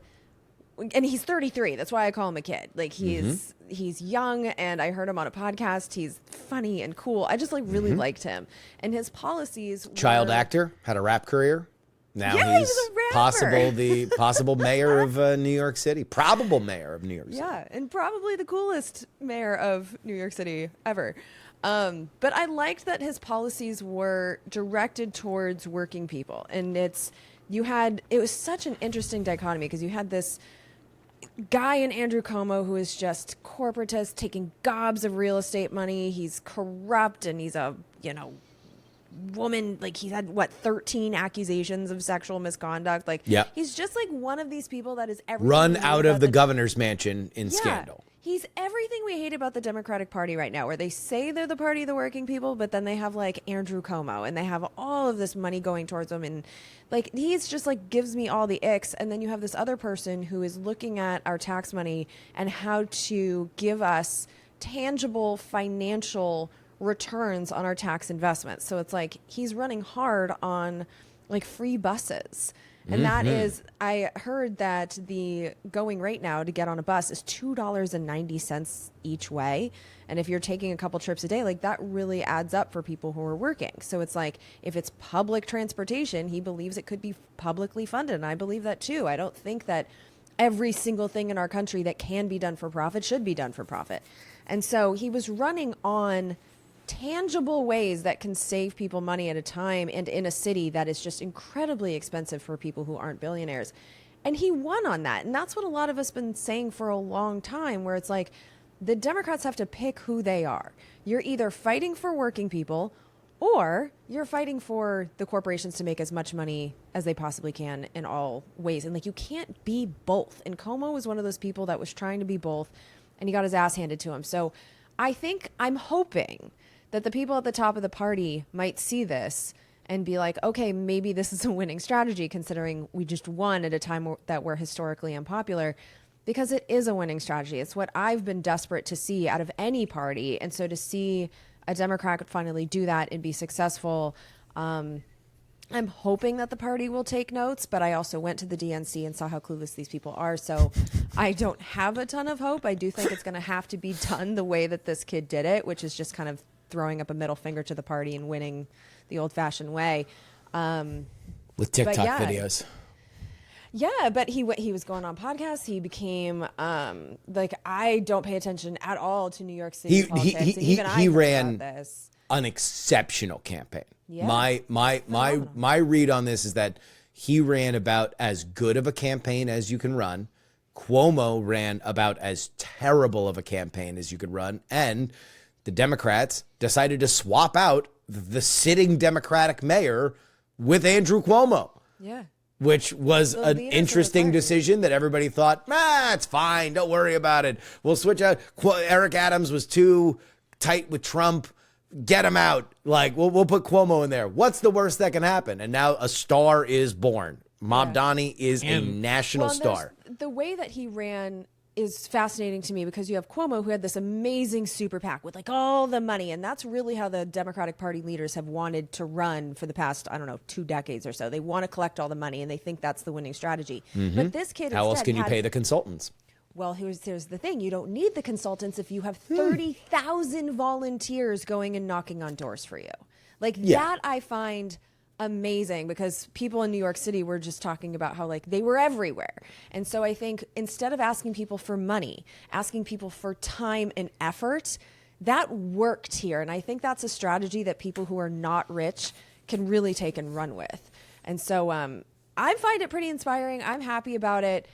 and he's 33. That's why I call him a kid. Like he's young, and I heard him on a podcast. He's funny and cool. I just really liked him, and his policies. Child were, actor, had a rap career. Now Yeah, he he's was a rapper. possible mayor of New York City, probable mayor of New York City. Yeah, and probably the coolest mayor of New York City ever. But I liked that his policies were directed towards working people, and it was such an interesting dichotomy because you had this guy in Andrew Cuomo who is just corporatist, taking gobs of real estate money. He's corrupt, and he's a woman, like he had 13 accusations of sexual misconduct. He's just one of these people that is everything Run we hate out of about the governor's mansion in Yeah. scandal. He's everything we hate about the Democratic Party right now, where they say they're the party of the working people, but then they have Andrew Cuomo, and they have all of this money going towards them, and he's just gives me all the icks. And then you have this other person who is looking at our tax money and how to give us tangible financial returns on our tax investments. So it's he's running hard on free buses. And that is, I heard that the going rate now to get on a bus is $2.90 each way. And if you're taking a couple trips a day, that really adds up for people who are working. So it's if it's public transportation, he believes it could be publicly funded. And I believe that too. I don't think that every single thing in our country that can be done for profit should be done for profit. And so he was running on tangible ways that can save people money at a time and in a city that is just incredibly expensive for people who aren't billionaires. And he won on that. And that's what a lot of us have been saying for a long time, where it's the Democrats have to pick who they are. You're either fighting for working people or you're fighting for the corporations to make as much money as they possibly can in all ways. And you can't be both. And Cuomo was one of those people that was trying to be both, and he got his ass handed to him. So I'm hoping that the people at the top of the party might see this and be okay, maybe this is a winning strategy, considering we just won at a time that we're historically unpopular, because it is a winning strategy. It's what I've been desperate to see out of any party. And so to see a Democrat finally do that and be successful, I'm hoping that the party will take notes, but I also went to the DNC and saw how clueless these people are. So I don't have a ton of hope. I do think it's going to have to be done the way that this kid did it, which is just kind of throwing up a middle finger to the party and winning the old-fashioned way. With TikTok videos. Yeah, but he was going on podcasts. He became I don't pay attention at all to New York City politics. And even I he know ran about this. an exceptional campaign. Yeah. My read on this is that he ran about as good of a campaign as you can run. Cuomo ran about as terrible of a campaign as you could run, and the Democrats decided to swap out the sitting Democratic mayor with Andrew Cuomo. Yeah. Which was an interesting decision that everybody thought, it's fine. Don't worry about it. We'll switch out. Eric Adams was too tight with Trump. Get him out. We'll put Cuomo in there. What's the worst that can happen? And now a star is born. Mamdani is a national star. The way that he ran is fascinating to me, because you have Cuomo, who had this amazing super PAC with all the money, and that's really how the Democratic Party leaders have wanted to run for the past 2 decades or so. They want to collect all the money, and they think that's the winning strategy. But this kid, how else can you pay the consultants? Well, here's the thing: you don't need the consultants if you have 30,000 volunteers going and knocking on doors for you. That I find amazing, because people in New York City were just talking about how they were everywhere. And so I think instead of asking people for money, asking people for time and effort, that worked here. And I think that's a strategy that people who are not rich can really take and run with. And so I find it pretty inspiring. I'm happy about it,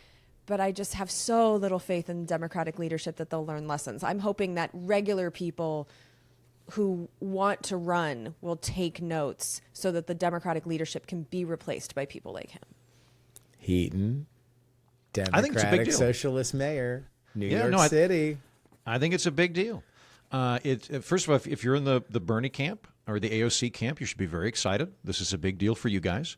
but I just have so little faith in Democratic leadership that they'll learn lessons. I'm hoping that regular people who want to run will take notes so that the Democratic leadership can be replaced by people like him. Heaton, I think it's a big Democratic deal. Socialist mayor, New York City. I think it's a big deal. First of all, if you're in the Bernie camp or the AOC camp, you should be very excited. This is a big deal for you guys.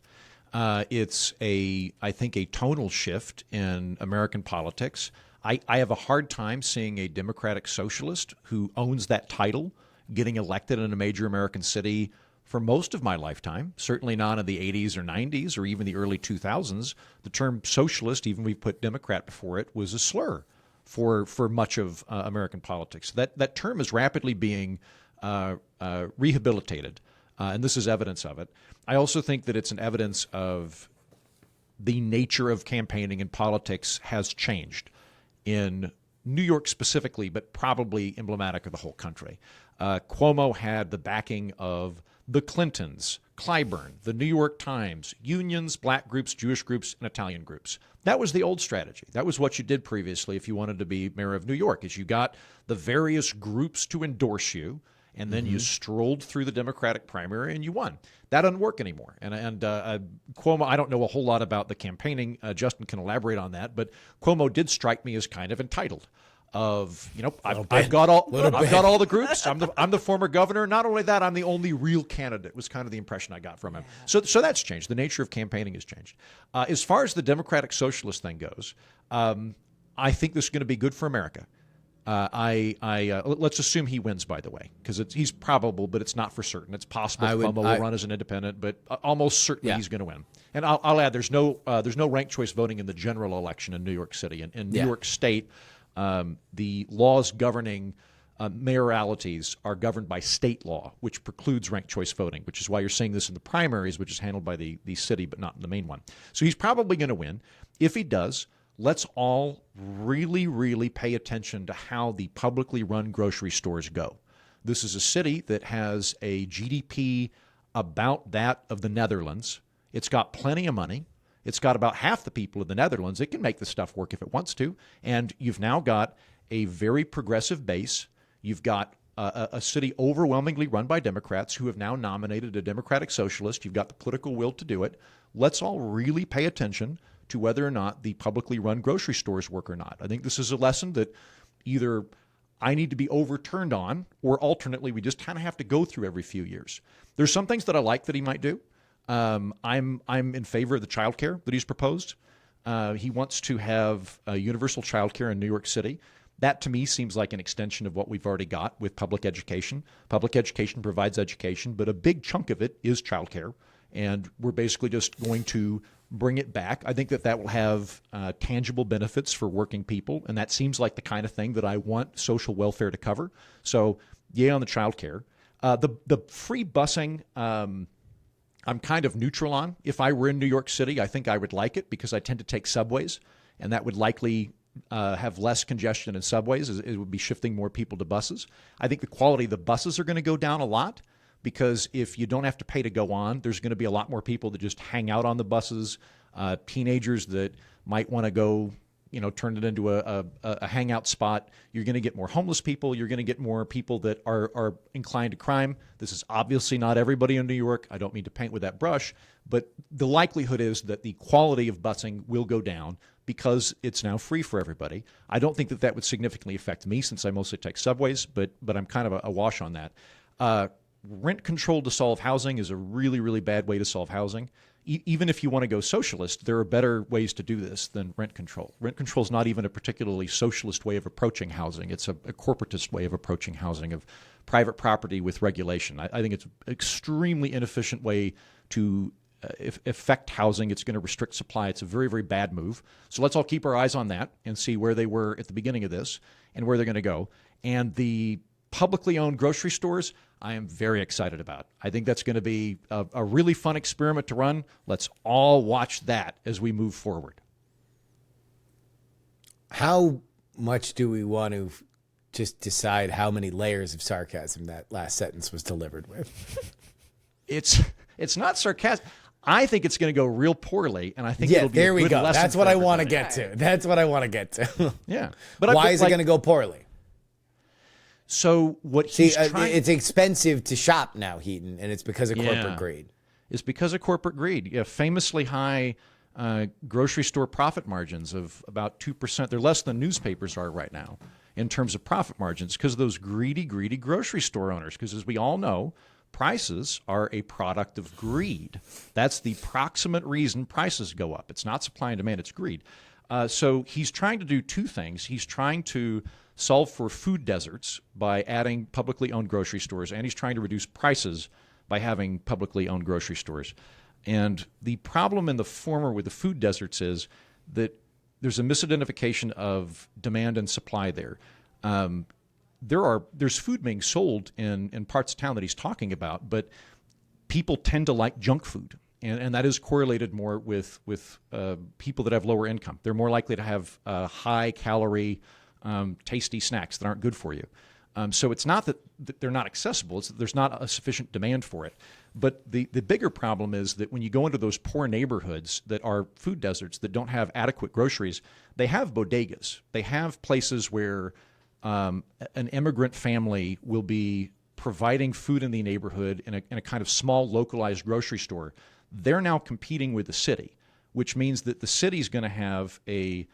It's I think, a tonal shift in American politics. I have a hard time seeing a Democratic socialist who owns that title getting elected in a major American city for most of my lifetime, certainly not in the 80s or 90s or even the early 2000s. The term socialist, even we put Democrat before it, was a slur for much of American politics. That term is rapidly being rehabilitated, and this is evidence of it. I also think that it's an evidence of the nature of campaigning and politics has changed in New York specifically, but probably emblematic of the whole country. Cuomo had the backing of the Clintons, Clyburn, the New York Times, unions, black groups, Jewish groups, and Italian groups. That was the old strategy. That was what you did previously if you wanted to be mayor of New York, is you got the various groups to endorse you, and then you strolled through the Democratic primary and you won. That doesn't work anymore. And Cuomo, I don't know a whole lot about the campaigning. Justin can elaborate on that, but Cuomo did strike me as kind of entitled. I've got all the groups. I'm the former governor. Not only that, I'm the only real candidate. Was kind of the impression I got from him. So that's changed. The nature of campaigning has changed. As far as the Democratic Socialist thing goes, I think this is going to be good for America. Let's assume he wins, by the way, because he's probable, but it's not for certain. It's possible Cuomo will run as an independent, but almost certainly he's going to win. And I'll add, there's no ranked choice voting in the general election in New York City. In New York State, the laws governing mayoralities are governed by state law, which precludes ranked choice voting, which is why you're seeing this in the primaries, which is handled by the city, but not in the main one. So he's probably going to win. If he does, let's all really, really pay attention to how the publicly run grocery stores go. This is a city that has a GDP about that of the Netherlands. It's got plenty of money. It's got about half the people of the Netherlands. It can make the stuff work if it wants to. And you've now got a very progressive base. You've got a city overwhelmingly run by Democrats who have now nominated a Democratic socialist. You've got the political will to do it. Let's all really pay attention to whether or not the publicly run grocery stores work or not. I think this is a lesson that either I need to be overturned on, or alternately, we just kind of have to go through every few years. There's some things that I like that he might do. I'm in favor of the child care that he's proposed. He wants to have universal child care in New York City. That, to me, seems like an extension of what we've already got with public education. Public education provides education, but a big chunk of it is child care. And we're basically just going to bring it back. I think that will have tangible benefits for working people, and that seems like the kind of thing that I want social welfare to cover. So, yay on the child care. The free busing, I'm kind of neutral on. If I were in New York City, I think I would like it because I tend to take subways, and that would likely have less congestion in subways. It would be shifting more people to buses. I think the quality of the buses are going to go down a lot, because if you don't have to pay to go on, there's going to be a lot more people that just hang out on the buses, teenagers that might want to go, turn it into a hangout spot. You're going to get more homeless people. You're going to get more people that are inclined to crime. This is obviously not everybody in New York. I don't mean to paint with that brush, but the likelihood is that the quality of busing will go down because it's now free for everybody. I don't think that would significantly affect me since I mostly take subways, but I'm kind of a wash on that. Rent control to solve housing is a really, really bad way to solve housing. Even if you want to go socialist, there are better ways to do this than rent control. Rent control is not even a particularly socialist way of approaching housing. It's a corporatist way of approaching housing, of private property with regulation. I think it's an extremely inefficient way to affect housing. It's going to restrict supply. It's a very, very bad move. So let's all keep our eyes on that and see where they were at the beginning of this and where they're going to go. And the publicly owned grocery stores, I am very excited about. I think that's going to be a really fun experiment to run. Let's all watch that as we move forward. How much do we want to just decide how many layers of sarcasm that last sentence was delivered with? It's not sarcasm. I think it's going to go real poorly, and I think it'll be a good lesson. That's what I want to get to. That's what I want to get to. Yeah. But why is it going to go poorly? So what he's trying... it's expensive to shop now, Heaton, and it's because of corporate greed. It's because of corporate greed. Yeah, famously high grocery store profit margins of about 2%. They're less than newspapers are right now in terms of profit margins because of those greedy grocery store owners. Because as we all know, prices are a product of greed. That's the proximate reason prices go up. It's not supply and demand, it's greed. So he's trying to do two things. He's trying to solve for food deserts by adding publicly owned grocery stores, and he's trying to reduce prices by having publicly owned grocery stores. And the problem in the former with the food deserts is that there's a misidentification of demand and supply there. There's food being sold in parts of town that he's talking about, but people tend to like junk food. And that is correlated more with people that have lower income. They're more likely to have high-calorie, tasty snacks that aren't good for you. So it's not that they're not accessible. It's that there's not a sufficient demand for it. But the bigger problem is that when you go into those poor neighborhoods that are food deserts that don't have adequate groceries, they have bodegas. They have places where an immigrant family will be providing food in the neighborhood in a kind of small localized grocery store. They're now competing with the city, which means that the city's going to have a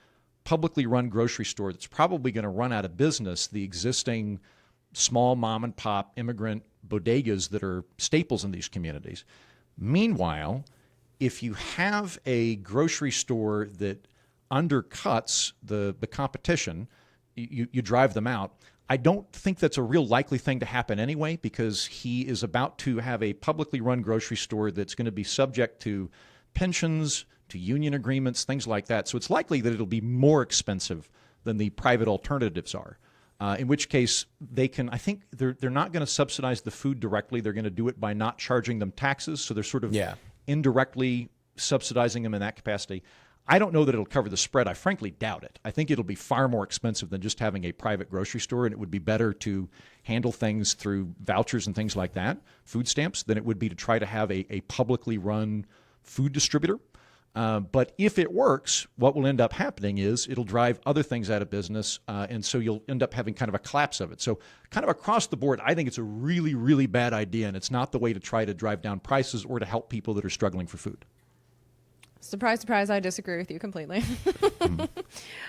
publicly run grocery store that's probably going to run out of business the existing small mom and pop immigrant bodegas that are staples in these communities. Meanwhile, if you have a grocery store that undercuts the competition, you drive them out. I don't think that's a real likely thing to happen anyway, because he is about to have a publicly run grocery store that's going to be subject to pensions, to union agreements, things like that. So it's likely that it'll be more expensive than the private alternatives are. In which case, I think they're not going to subsidize the food directly. They're going to do it by not charging them taxes. So they're sort of indirectly subsidizing them in that capacity. I don't know that it'll cover the spread. I frankly doubt it. I think it'll be far more expensive than just having a private grocery store, and it would be better to handle things through vouchers and things like that, food stamps, than it would be to try to have a publicly run food distributor. But if it works, what will end up happening is it'll drive other things out of business, and so you'll end up having kind of a collapse of it. So kind of across the board, I think it's a really, really bad idea, and it's not the way to try to drive down prices or to help people that are struggling for food. Surprise, surprise, I disagree with you completely.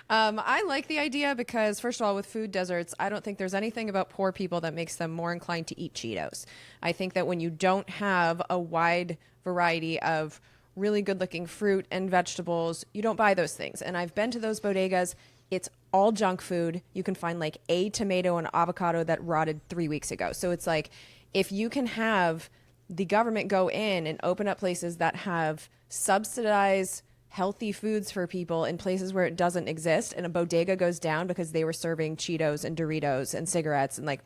I like the idea because, first of all, with food deserts, I don't think there's anything about poor people that makes them more inclined to eat Cheetos. I think that when you don't have a wide variety of really good-looking fruit and vegetables, you don't buy those things. And I've been to those bodegas. It's all junk food. You can find like a tomato and avocado that rotted 3 weeks ago. So it's like, if you can have the government go in and open up places that have subsidized healthy foods for people in places where it doesn't exist, and a bodega goes down because they were serving Cheetos and Doritos and cigarettes, and like,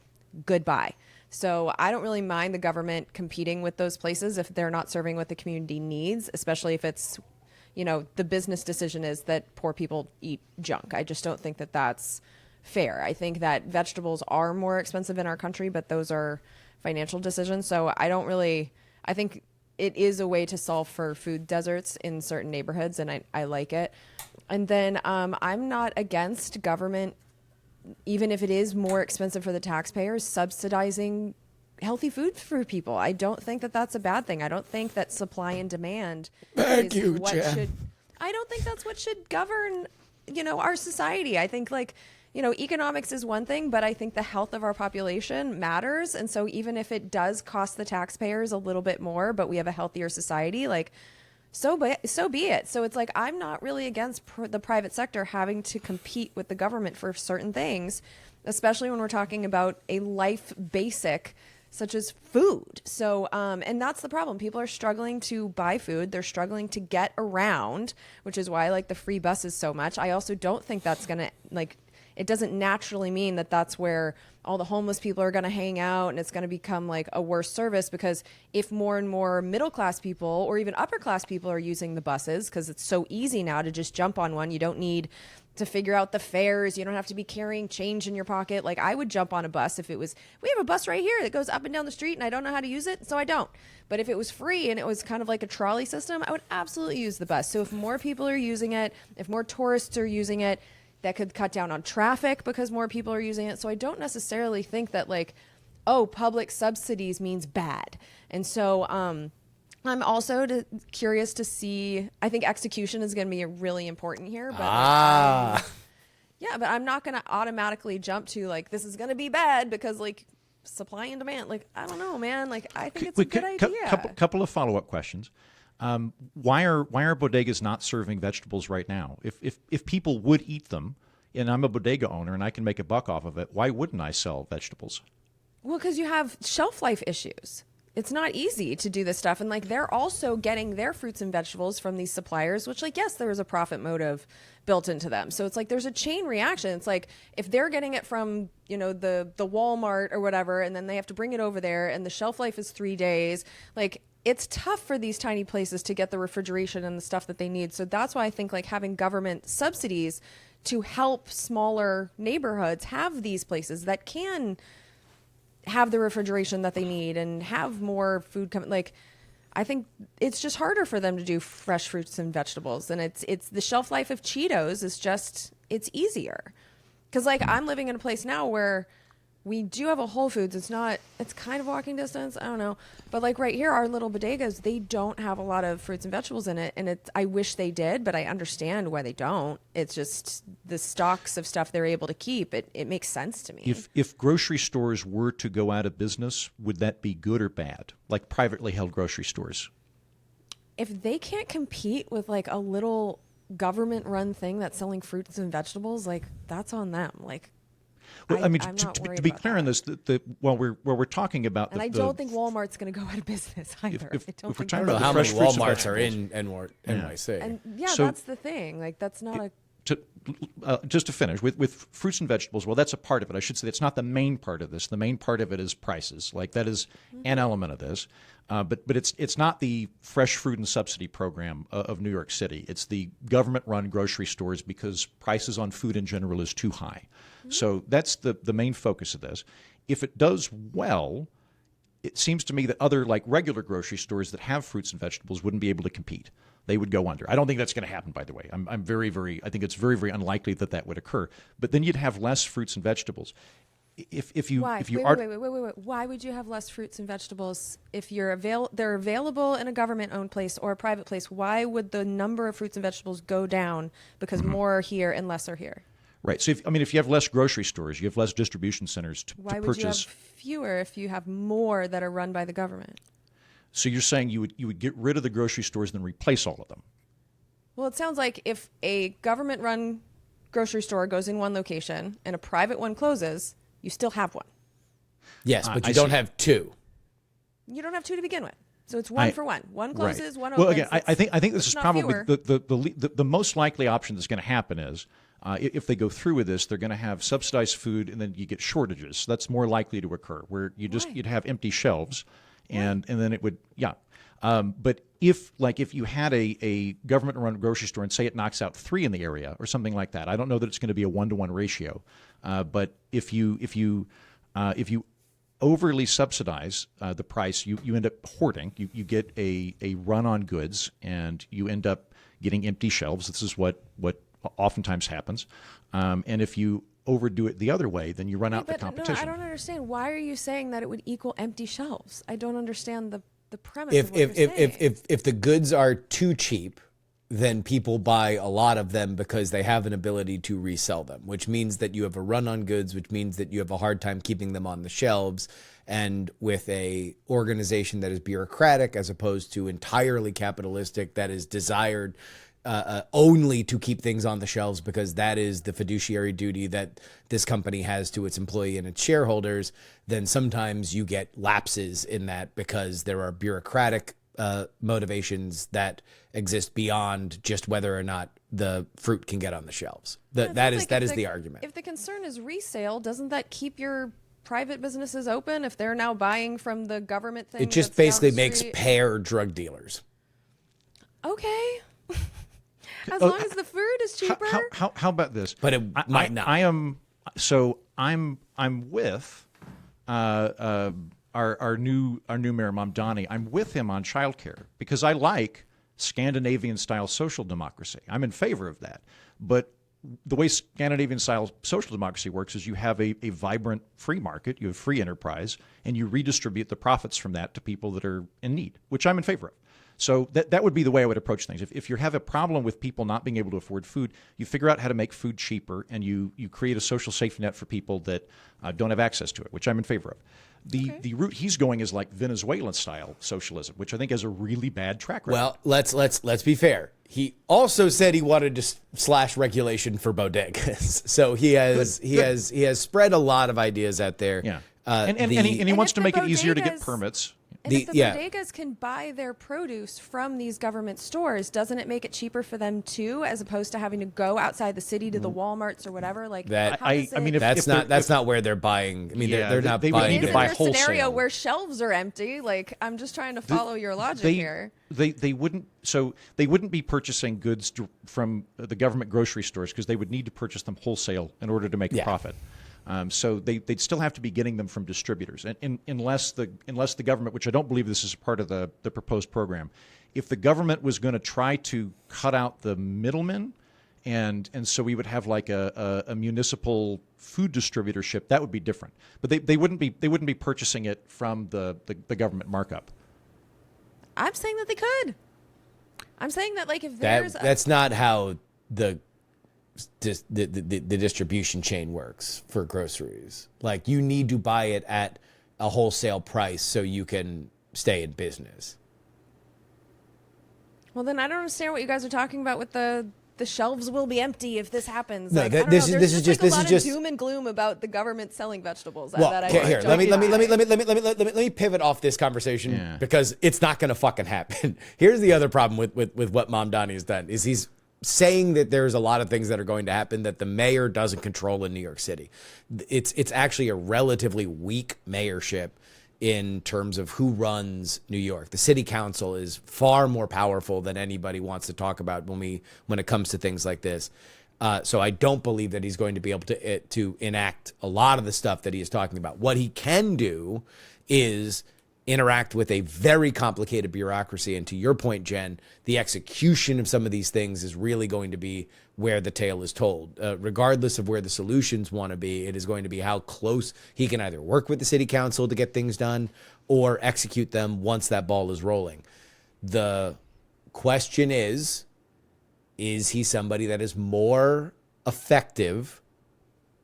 goodbye. So I don't really mind the government competing with those places if they're not serving what the community needs, especially if it's, the business decision is that poor people eat junk. I just don't think that that's fair. I think that vegetables are more expensive in our country, but those are financial decisions. So I think it is a way to solve for food deserts in certain neighborhoods, and I like it. And then I'm not against government, even if it is more expensive for the taxpayers, subsidizing healthy food for people. I don't think that that's a bad thing. I don't think that supply and demand I don't think that's what should govern, our society. I think economics is one thing, but I think the health of our population matters. And so even if it does cost the taxpayers a little bit more, but we have a healthier society, so be it. So it's like, I'm not really against the private sector having to compete with the government for certain things, especially when we're talking about a life basic such as food. So, and that's the problem. People are struggling to buy food. They're struggling to get around, which is why I like the free buses so much. I also don't think that's going to, it doesn't naturally mean that that's where all the homeless people are going to hang out and it's going to become like a worse service, because if more and more middle class people or even upper class people are using the buses, because it's so easy now to just jump on one, you don't need to figure out the fares, you don't have to be carrying change in your pocket. Like, I would jump on a bus if it was, we have a bus right here that goes up and down the street and I don't know how to use it, so I don't. But if it was free and it was kind of like a trolley system, I would absolutely use the bus. So if more people are using it, if more tourists are using it, that could cut down on traffic because more people are using it. So I don't necessarily think that public subsidies means bad. And so I'm also curious to see, I think execution is going to be really important here. But but I'm not going to automatically jump to this is going to be bad because supply and demand. I don't know, man. I think it's a good idea. Couple of follow-up questions. Why are bodegas not serving vegetables right now? If people would eat them, and I'm a bodega owner and I can make a buck off of it, why wouldn't I sell vegetables? Well, because you have shelf life issues. It's not easy to do this stuff. And like they're also getting their fruits and vegetables from these suppliers, which like, yes, there is a profit motive built into them. So it's like there's a chain reaction. It's like if they're getting it from, the Walmart or whatever, and then they have to bring it over there and the shelf life is 3 days, like it's tough for these tiny places to get the refrigeration and the stuff that they need. So that's why I think like having government subsidies to help smaller neighborhoods have these places that can have the refrigeration that they need and have more food coming. Like, I think it's just harder for them to do fresh fruits and vegetables. And it's the shelf life of Cheetos is just, it's easier. Because like I'm living in a place now where we do have a Whole Foods. It's kind of walking distance. I don't know. But like right here, our little bodegas, they don't have a lot of fruits and vegetables in it. And I wish they did, but I understand why they don't. It's just the stocks of stuff they're able to keep. It makes sense to me. If grocery stores were to go out of business, would that be good or bad? Like privately held grocery stores? If they can't compete with like a little government run thing that's selling fruits and vegetables, like that's on them. Like, well, I mean, I'm not worried to be about clear that. on this, while we're talking about, and I don't think Walmart's going to go out of business either. if I don't we're think talking I don't know about how the many fresh fruits and Walmarts are in vegetables. NYC. And yeah, So- that's the thing. Like that's not a. Just to finish with fruits and vegetables, well, that's a part of it. I should say it's not the main part of this. The main part of it is prices. Like that is an element of this, but it's not the fresh fruit and subsidy program of New York City. It's the government-run grocery stores because prices on food in general is too high. So that's the main focus of this. If it does well, it seems to me that other like regular grocery stores that have fruits and vegetables wouldn't be able to compete. They would go under. I don't think that's going to happen, by the way. I think it's very, very unlikely that would occur. But then you'd have less fruits and vegetables. Why? Wait. Why would you have less fruits and vegetables if they're available in a government-owned place or a private place? Why would the number of fruits and vegetables go down because more are here and less are here? Right. So if you have less grocery stores, you have less distribution centers to Why purchase. would you have fewer if you have more that are run by the government? So you're saying you would get rid of the grocery stores and then replace all of them? Well, it sounds like if a government-run grocery store goes in one location and a private one closes, you still have one. Yes, but I you don't see. have two. You don't have two to begin with. So it's one for one. One closes, one opens. Well, again, I think this is not probably fewer. the most likely option that's going to happen is if they go through with this, they're going to have subsidized food and then you get shortages. So that's more likely to occur where you'd have empty shelves and then it would, yeah. But if you had a government-run grocery store and say it knocks out 3 in the area or something like that, I don't know that it's going to be a 1-to-1 ratio. But if you overly subsidize the price, you end up hoarding. You get a run on goods, and you end up getting empty shelves. This is what oftentimes happens. And if you overdo it the other way, then you run out the competition. No, I don't understand. Why are you saying that it would equal empty shelves? I don't understand the premise If of what you're saying. if the goods are too cheap, then people buy a lot of them because they have an ability to resell them, which means that you have a run on goods, which means that you have a hard time keeping them on the shelves. And with a organization that is bureaucratic as opposed to entirely capitalistic, that is desired only to keep things on the shelves because that is the fiduciary duty that this company has to its employee and its shareholders, then sometimes you get lapses in that because there are bureaucratic motivations that exist beyond just whether or not the fruit can get on the shelves. That is the argument. If the concern is resale, doesn't that keep your private businesses open if they're now buying from the government thing? It just that's down basically the makes street? pair drug dealers. Okay. As long as the food is cheaper. How about this? But it might not. I'm with our new mayor Mamdani. I'm with him on childcare because I like Scandinavian style social democracy. I'm in favor of that. But the way Scandinavian style social democracy works is you have a vibrant free market, you have free enterprise, and you redistribute the profits from that to people that are in need, which I'm in favor of. So that would be the way I would approach things. If you have a problem with people not being able to afford food, you figure out how to make food cheaper, and you create a social safety net for people that don't have access to it, which I'm in favor of. The route he's going is like Venezuelan style socialism, which I think has a really bad track record. Well, let's be fair. He also said he wanted to slash regulation for bodegas, so he has spread a lot of ideas out there. Yeah, and he wants to make it easier to get permits. And if the bodegas can buy their produce from these government stores, doesn't it make it cheaper for them too, as opposed to having to go outside the city to the Walmarts or whatever? Like that. That's not where they're buying. I mean, they're not they buying. would need to buy a wholesale. scenario where shelves are empty. Like, I'm just trying to follow your logic here. They wouldn't be purchasing goods from the government grocery stores because they would need to purchase them wholesale in order to make a profit. So they'd still have to be getting them from distributors, and unless the government, which I don't believe this is part of the proposed program, if the government was going to try to cut out the middlemen, and so we would have like a municipal food distributorship, that would be different. But they wouldn't be purchasing it from the government markup. I'm saying that they could. I'm saying that if that's not how the distribution chain works for groceries. Like, you need to buy it at a wholesale price so you can stay in business. Well, then I don't understand what you guys are talking about with the shelves will be empty if this happens. No, this is just doom and gloom about the government selling vegetables. Well, here, let me pivot off this conversation because it's not going to fucking happen. Here's the other problem with what Mamdani has done is he's saying that there's a lot of things that are going to happen that the mayor doesn't control in New York City. It's actually a relatively weak mayorship in terms of who runs New York. The city council is far more powerful than anybody wants to talk about when it comes to things like this. So I don't believe that he's going to be able to enact a lot of the stuff that he is talking about. What he can do is interact with a very complicated bureaucracy. And to your point, Jen, the execution of some of these things is really going to be where the tale is told. Regardless of where the solutions want to be, it is going to be how close he can either work with the city council to get things done or execute them once that ball is rolling. The question is he somebody that is more effective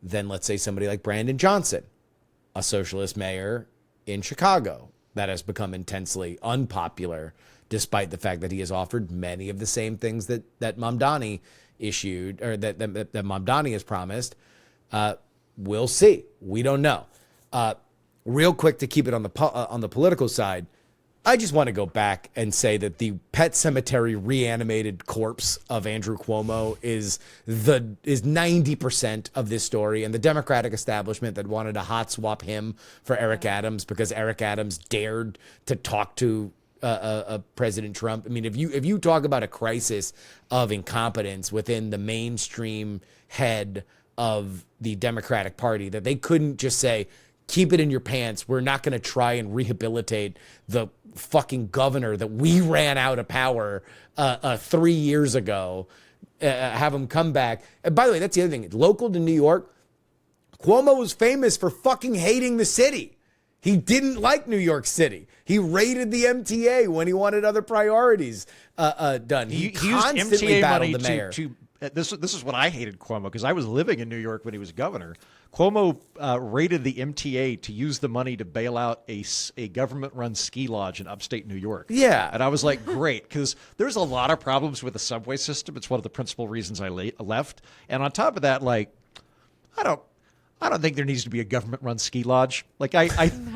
than, let's say, somebody like Brandon Johnson, a socialist mayor in Chicago that has become intensely unpopular, despite the fact that he has offered many of the same things that Mamdani issued, or that Mamdani has promised. We'll see. We don't know. Real quick, to keep it on the political side, I just want to go back and say that the Pet Cemetery reanimated corpse of Andrew Cuomo is 90% of this story, and the Democratic establishment that wanted to hot swap him for Eric Adams because Eric Adams dared to talk to President Trump. I mean, if you talk about a crisis of incompetence within the mainstream head of the Democratic Party, that they couldn't just say, keep it in your pants, we're not going to try and rehabilitate the fucking governor that we ran out of power 3 years ago, have him come back. And by the way, that's the other thing. Local to New York, Cuomo was famous for fucking hating the city. He didn't like New York City. He raided the MTA when he wanted other priorities done. He constantly used MTA battled money the mayor. This is what I hated Cuomo, because I was living in New York when he was governor. Cuomo raided the MTA to use the money to bail out a government-run ski lodge in upstate New York. Yeah. And I was like, great, because there's a lot of problems with the subway system. It's one of the principal reasons I left. And on top of that, like, I don't think there needs to be a government-run ski lodge. Like, No.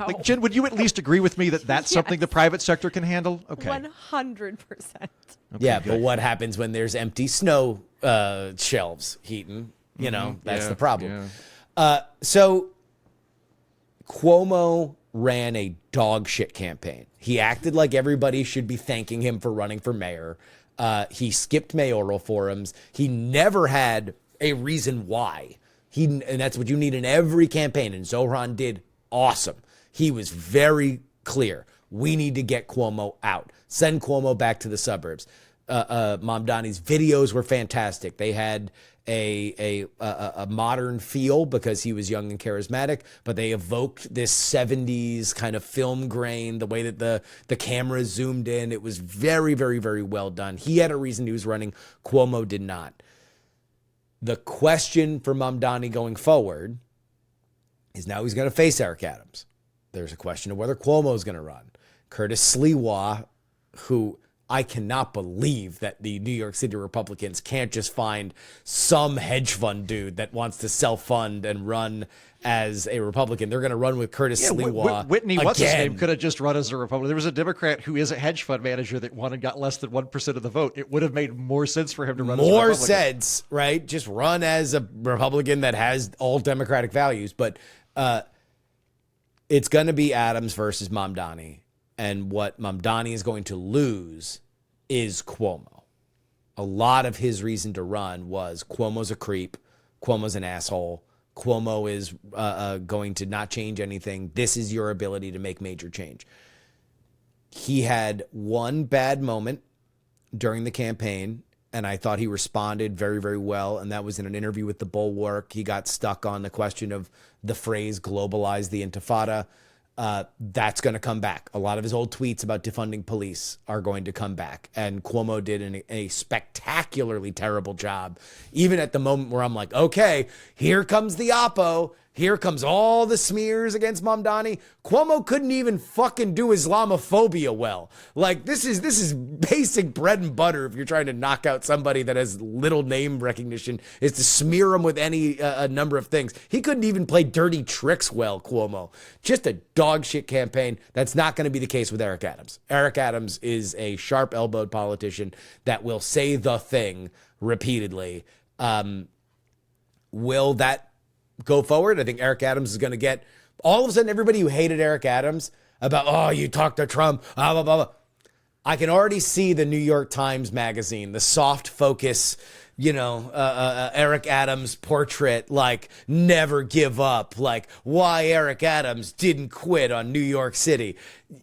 like, Jen, would you at least agree with me that that's something the private sector can handle? Okay. 100%. Yeah, but what happens when there's empty snow shelves, Heaton? You know, that's the problem. Yeah. So Cuomo ran a dog shit campaign. He acted like everybody should be thanking him for running for mayor. He skipped mayoral forums. He never had a reason why. And that's what you need in every campaign. And Zohran did awesome. He was very clear. We need to get Cuomo out. Send Cuomo back to the suburbs. Mamdani's videos were fantastic. They had a modern feel because he was young and charismatic, but they evoked this 70s kind of film grain, the way that the camera zoomed in. It was very, very, very well done. He had a reason he was running. Cuomo did not. The question for Mamdani going forward is now he's going to face Eric Adams. There's a question of whether Cuomo's going to run. Curtis Sliwa, who I cannot believe that the New York City Republicans can't just find some hedge fund dude that wants to self-fund and run as a Republican. They're going to run with Curtis Sliwa Whitney, again. what's his name, could have just run as a Republican. There was a Democrat who is a hedge fund manager that won and got less than 1% of the vote. It would have made more sense for him to run as a More Republican. sense, right? Just run as a Republican that has all Democratic values. But it's going to be Adams versus Mamdani. And what Mamdani is going to lose is Cuomo. A lot of his reason to run was Cuomo's a creep. Cuomo's an asshole. Cuomo is going to not change anything. This is your ability to make major change. He had one bad moment during the campaign, and I thought he responded very, very well, and that was in an interview with The Bulwark. He got stuck on the question of the phrase globalize the intifada. That's going to come back. A lot of his old tweets about defunding police are going to come back. And Cuomo did a spectacularly terrible job. Even at the moment where I'm like, okay, here comes the oppo. Here comes all the smears against Mamdani. Cuomo couldn't even fucking do Islamophobia well. Like, this is basic bread and butter if you're trying to knock out somebody that has little name recognition, is to smear him with any a number of things. He couldn't even play dirty tricks well, Cuomo. Just a dog shit campaign. That's not going to be the case with Eric Adams. Eric Adams is a sharp-elbowed politician that will say the thing repeatedly. Will that go forward? I think Eric Adams is going to get all of a sudden everybody who hated Eric Adams about, oh, you talked to Trump, blah, blah, blah. I can already see the New York Times magazine, the soft focus, Eric Adams portrait, like never give up, like why Eric Adams didn't quit on New York City.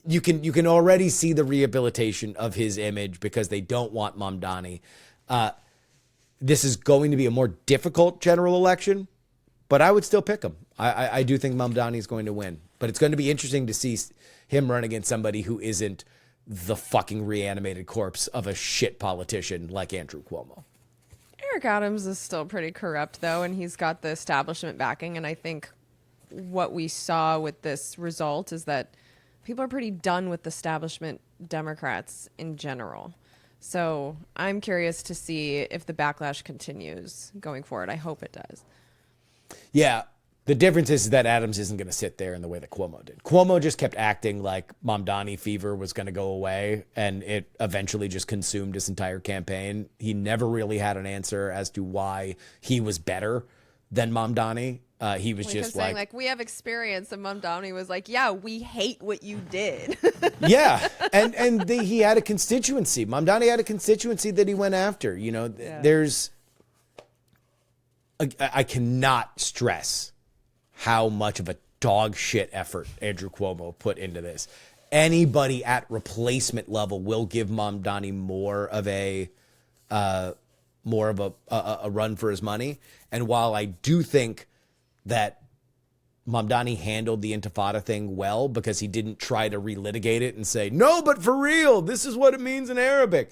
You can already see the rehabilitation of his image because they don't want Mamdani. This is going to be a more difficult general election, but I would still pick him. I do think Mamdani is going to win. But it's going to be interesting to see him run against somebody who isn't the fucking reanimated corpse of a shit politician like Andrew Cuomo. Eric Adams is still pretty corrupt, though, and he's got the establishment backing. And I think what we saw with this result is that people are pretty done with establishment Democrats in general. So I'm curious to see if the backlash continues going forward. I hope it does. Yeah, the difference is that Adams isn't going to sit there in the way that Cuomo did. Cuomo just kept acting like Mamdani fever was going to go away, and it eventually just consumed his entire campaign. He never really had an answer as to why he was better than Mamdani. He was just saying, we have experience, and Mamdani was like, yeah, we hate what you did. Yeah, and he had a constituency. Mamdani had a constituency that he went after. There's... I cannot stress how much of a dog shit effort Andrew Cuomo put into this. Anybody at replacement level will give Mamdani more of a run for his money. And while I do think that Mamdani handled the Intifada thing well because he didn't try to relitigate it and say, no, but for real, this is what it means in Arabic.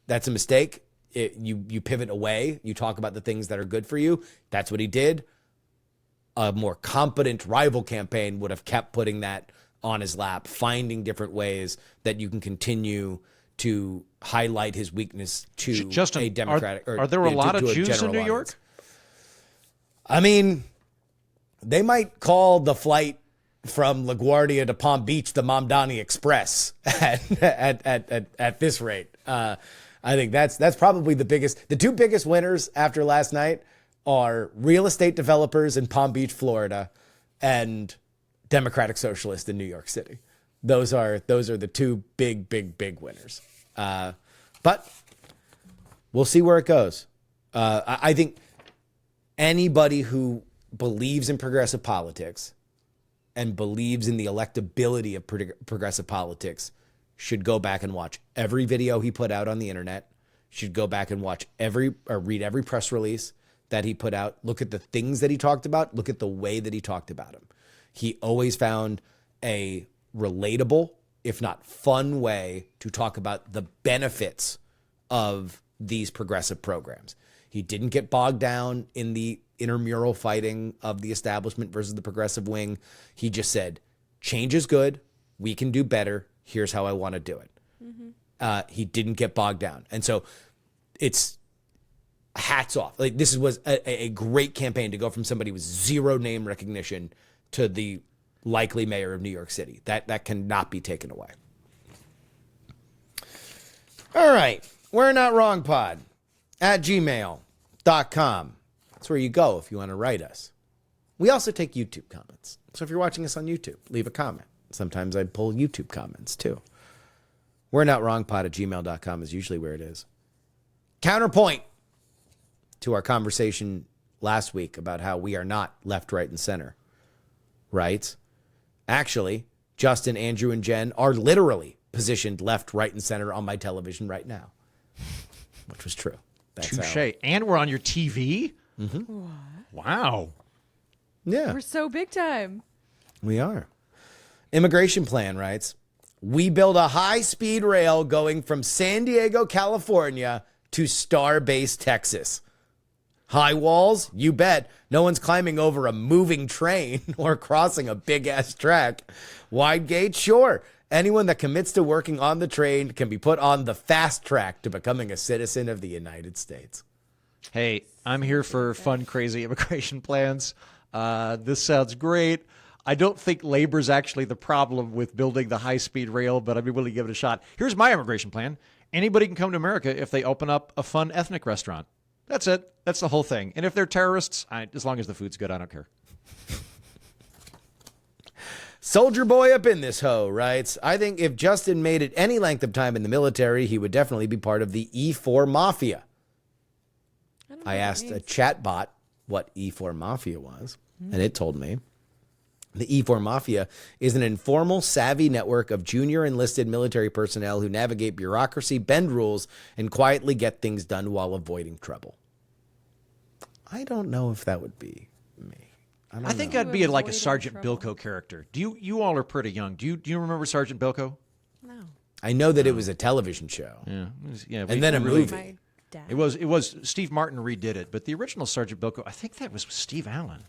That's a mistake. You pivot away. You talk about the things that are good for you. That's what he did. A more competent rival campaign would have kept putting that on his lap, finding different ways that you can continue to highlight his weakness to Justin, a Democratic. Are there a lot of Jews in New York? I mean, they might call the flight from LaGuardia to Palm Beach the Mamdani Express at this rate. I think that's probably the biggest. The two biggest winners after last night are real estate developers in Palm Beach, Florida, and Democratic Socialist in New York City. Those are the two big winners. But we'll see where it goes. I think anybody who believes in progressive politics and believes in the electability of progressive politics should go back and watch every video he put out on the internet, should go back and read every press release that he put out, look at the things that he talked about, look at the way that he talked about him. He always found a relatable, if not fun way to talk about the benefits of these progressive programs. He didn't get bogged down in the intramural fighting of the establishment versus the progressive wing. He just said, change is good. We can do better. Here's how I want to do it. He didn't get bogged down. And so it's hats off. Like, this was a great campaign to go from somebody with zero name recognition to the likely mayor of New York City. That cannot be taken away. All right. We're Not Wrong Pod at gmail.com. That's where you go if you want to write us. We also take YouTube comments. So if you're watching us on YouTube, leave a comment. Sometimes I pull YouTube comments too. We're Not Wrong Pod at gmail.com is usually where it is. Counterpoint to our conversation last week about how we are not left, right, and center. Right? Actually, Justin, Andrew, and Jen are literally positioned left, right, and center on my television right now. Which was true. Touche. And we're on your TV? What? Wow. Yeah, We're so big time. we are. Immigration plan writes, we build a high-speed rail going from San Diego, California to Starbase, Texas. High walls? You bet. No one's climbing over a moving train or crossing a big-ass track. Wide gate? Sure. Anyone that commits to working on the train can be put on the fast track to becoming a citizen of the United States. Hey, I'm here for fun, crazy immigration plans. This sounds great. I don't think labor's actually the problem with building the high-speed rail, but I'd be willing to give it a shot. Here's my immigration plan. Anybody can come to America if they open up a fun ethnic restaurant. That's it. That's the whole thing. And if they're terrorists, as long as the food's good, I don't care. Soldier Boy up in this hoe writes, I think if Justin made it any length of time in the military, he would definitely be part of the E4 Mafia. I asked a chat bot what E4 Mafia was, and it told me. The E4 Mafia is an informal, savvy network of junior enlisted military personnel who navigate bureaucracy, bend rules, and quietly get things done while avoiding trouble. I don't know if that would be me. I think I'd be like a Sergeant Bilko character. You all are pretty young. Do you remember Sergeant Bilko? No. I know that it was a television show. Yeah. And then a movie. My dad. It was Steve Martin redid it, but the original Sergeant Bilko, I think that was Steve Allen.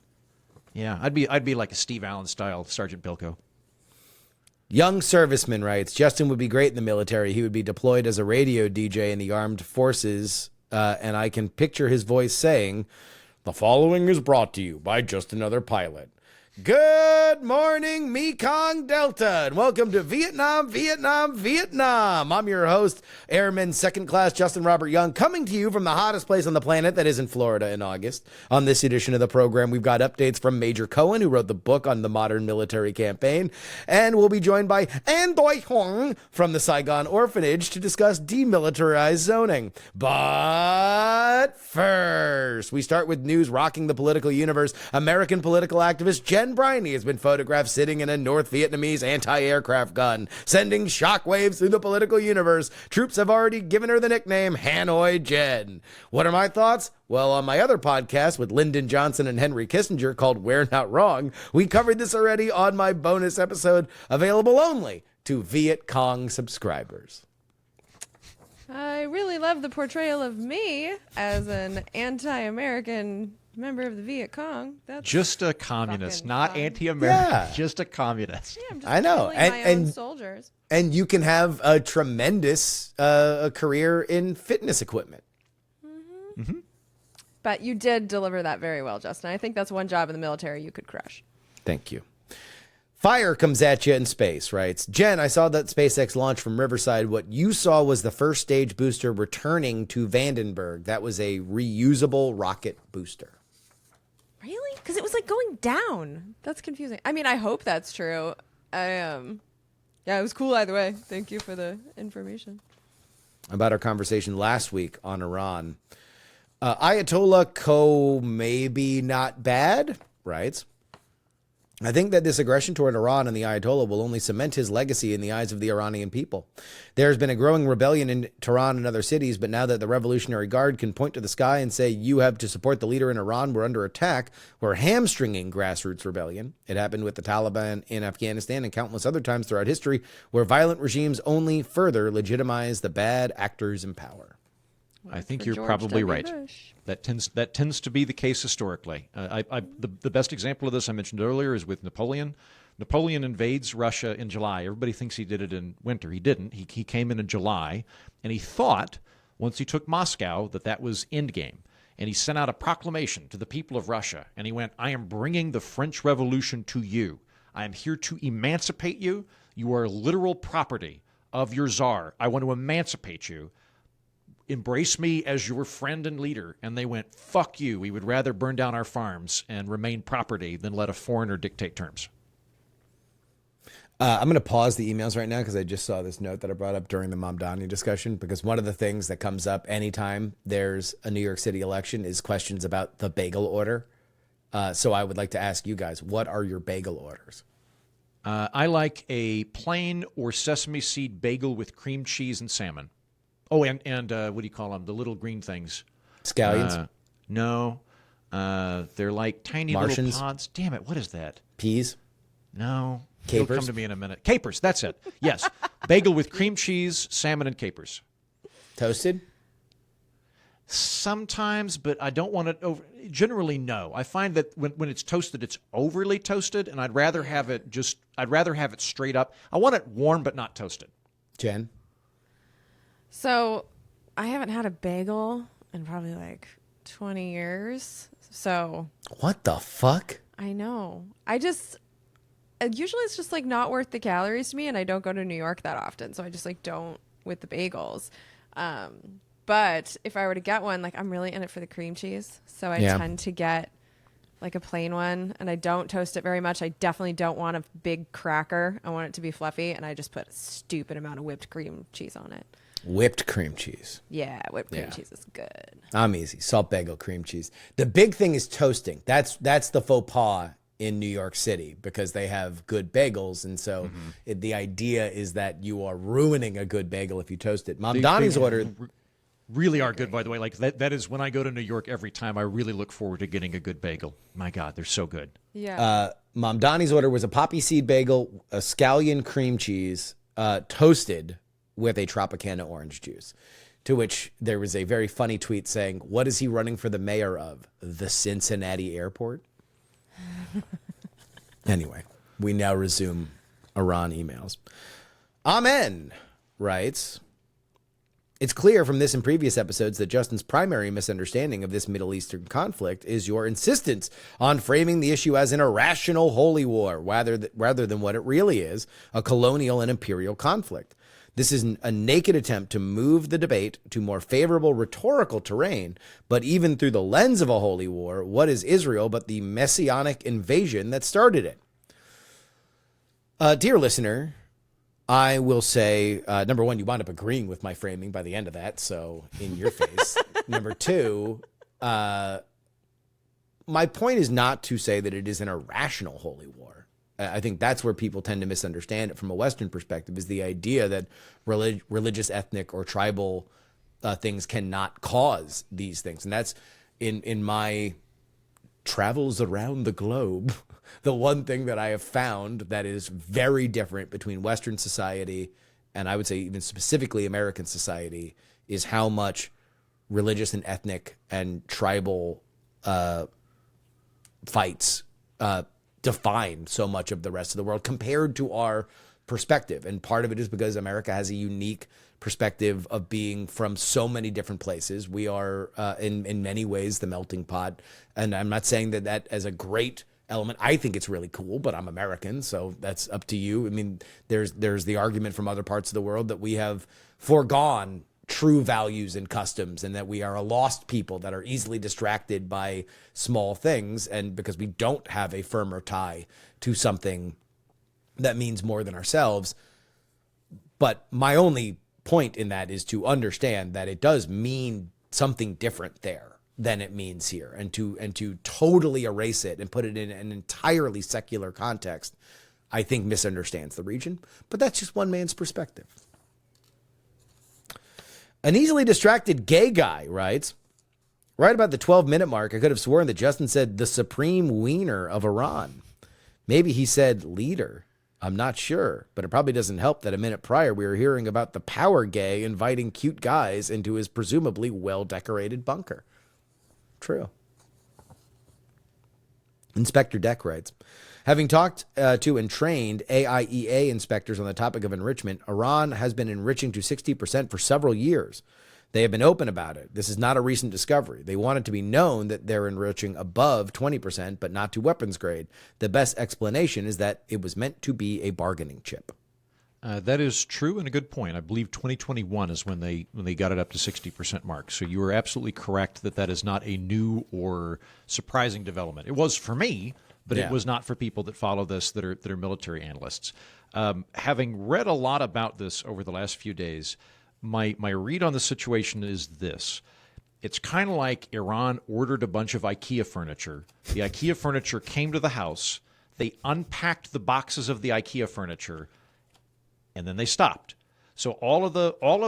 Yeah, I'd be like a Steve Allen style Sergeant Bilko. Young serviceman writes, Justin would be great in the military. He would be deployed as a radio DJ in the armed forces, and I can picture his voice saying, the following is brought to you by Just Another Pilot. Good morning, Mekong Delta, and welcome to Vietnam, Vietnam, Vietnam. I'm your host, Airman Second Class Justin Robert Young, coming to you from the hottest place on the planet that is in Florida in August. On this edition of the program, we've got updates from Major Cohen, who wrote the book on the modern military campaign, and we'll be joined by An Doi Hong from the Saigon Orphanage to discuss demilitarized zoning. But first, we start with news rocking the political universe. American political activist Jen Briney has been photographed sitting in a North Vietnamese anti-aircraft gun, sending shockwaves through the political universe. Troops have already given her the nickname Hanoi Jen. What are my thoughts? Well, on my other podcast with Lyndon Johnson and Henry Kissinger called We're Not Wrong, we covered this already on my bonus episode, available only to Viet Cong subscribers. I really love the portrayal of me as an anti-American member of the Viet Cong. That's Just a communist, fucking not fun. anti-American. Yeah. Just a communist. Yeah, I'm just I know, killing my own soldiers. And you can have a tremendous career in fitness equipment. But you did deliver that very well, Justin. I think that's one job in the military you could crush. Thank you. Fire comes at you in space, writes, Jen, I saw that SpaceX launched from Riverside. What you saw was the first stage booster returning to Vandenberg. That was a reusable rocket booster. Really? Because it was like going down. That's confusing. I mean, I hope that's true. Yeah, it was cool either way. Thank you for the information. About our conversation last week on Iran. Ayatollah maybe not bad, writes, I think that this aggression toward Iran and the Ayatollah will only cement his legacy in the eyes of the Iranian people. There's been a growing rebellion in Tehran and other cities, but now that the Revolutionary Guard can point to the sky and say, you have to support the leader in Iran, we're under attack, we're hamstringing grassroots rebellion. It happened with the Taliban in Afghanistan and countless other times throughout history, where violent regimes only further legitimize the bad actors in power. I think For you're George probably W. right. Bush. That tends to be the case historically. The best example of this I mentioned earlier is with Napoleon. Napoleon invades Russia in July. Everybody thinks he did it in winter. He didn't. He came in July, and he thought, once he took Moscow, that was endgame. And he sent out a proclamation to the people of Russia, and he went, I am bringing the French Revolution to you. I am here to emancipate you. You are literal property of your czar. I want to emancipate you. Embrace me as your friend and leader. And they went, fuck you. We would rather burn down our farms and remain property than let a foreigner dictate terms. I'm going to pause the emails right now because I just saw this note that I brought up during the Mamdani discussion, because one of the things that comes up anytime there's a New York City election is questions about the bagel order. So I would like to ask you guys, what are your bagel orders? I like a plain or sesame seed bagel with cream cheese and salmon. Oh, and what do you call them? The little green things. Scallions? No. They're like tiny Martians? little pods. Damn it, what is that? Peas? No. Capers? It'll come to me in a minute. Capers, that's it. Yes. Bagel with cream cheese, salmon, and capers. Toasted? Sometimes, but I don't want it over. Generally, no. I find that when it's toasted, it's overly toasted, and I'd rather have it straight up. I want it warm but not toasted. Jen? So I haven't had a bagel in probably like 20 years. So What the fuck? I know. Usually it's just like not worth the calories to me, and I don't go to New York that often. So I just like don't with the bagels. But if I were to get one, like I'm really in it for the cream cheese. So I tend to get like a plain one, and I don't toast it very much. I definitely don't want a big cracker. I want it to be fluffy, and I just put a stupid amount of whipped cream cheese on it. Whipped cream cheese. Yeah, whipped cream cheese is good. I'm easy. Salt bagel, cream cheese. The big thing is toasting. That's the faux pas in New York City, because they have good bagels. And so the idea is that you are ruining a good bagel if you toast it. Mom Donnie's order really are good, by the way. Like that is when I go to New York every time, I really look forward to getting a good bagel. My God, they're so good. Yeah. Mom Donnie's order was a poppy seed bagel, a scallion cream cheese, toasted with a Tropicana orange juice. To which there was a very funny tweet saying, what is he running for the mayor of? The Cincinnati airport? Anyway, we now resume Iran emails. Amen writes, it's clear from this and previous episodes that Justin's primary misunderstanding of this Middle Eastern conflict is your insistence on framing the issue as an irrational holy war, rather than what it really is, a colonial and imperial conflict. This is a naked attempt to move the debate to more favorable rhetorical terrain, but even through the lens of a holy war, what is Israel but the messianic invasion that started it? Dear listener, I will say, number one, you wound up agreeing with my framing by the end of that, so in your face. Number two, my point is not to say that it is an irrational holy war. I think that's where people tend to misunderstand it from a Western perspective, is the idea that religious, ethnic, or tribal things cannot cause these things. And that's in my travels around the globe, the one thing that I have found that is very different between Western society and I would say even specifically American society is how much religious and ethnic and tribal fights define so much of the rest of the world compared to our perspective. And part of it is because America has a unique perspective of being from so many different places. We are in many ways the melting pot. And I'm not saying that as a great element. I think it's really cool, but I'm American, so that's up to you. I mean, there's the argument from other parts of the world that we have foregone true values and customs, and that we are a lost people that are easily distracted by small things, and because we don't have a firmer tie to something that means more than ourselves. But my only point in that is to understand that it does mean something different there than it means here, and to totally erase it and put it in an entirely secular context, I think misunderstands the region. But that's just one man's perspective. An easily distracted gay guy writes, right about the 12-minute mark, I could have sworn that Justin said the supreme wiener of Iran. Maybe he said leader. I'm not sure, but it probably doesn't help that a minute prior we were hearing about the power gay inviting cute guys into his presumably well-decorated bunker. True. Inspector Deck writes, having talked to and trained AIEA inspectors on the topic of enrichment, Iran has been enriching to 60% for several years. They have been open about it. This is not a recent discovery. They want it to be known that they're enriching above 20%, but not to weapons grade. The best explanation is that it was meant to be a bargaining chip. That is true and a good point. I believe 2021 is when they got it up to 60% mark. So you are absolutely correct that is not a new or surprising development. It was for me, but it was not for people that follow this that are military analysts. Having read a lot about this over the last few days, my read on the situation is this. It's kind of like Iran ordered a bunch of IKEA furniture. The IKEA furniture came to the house. They unpacked the boxes of the IKEA furniture, and then they stopped. So all of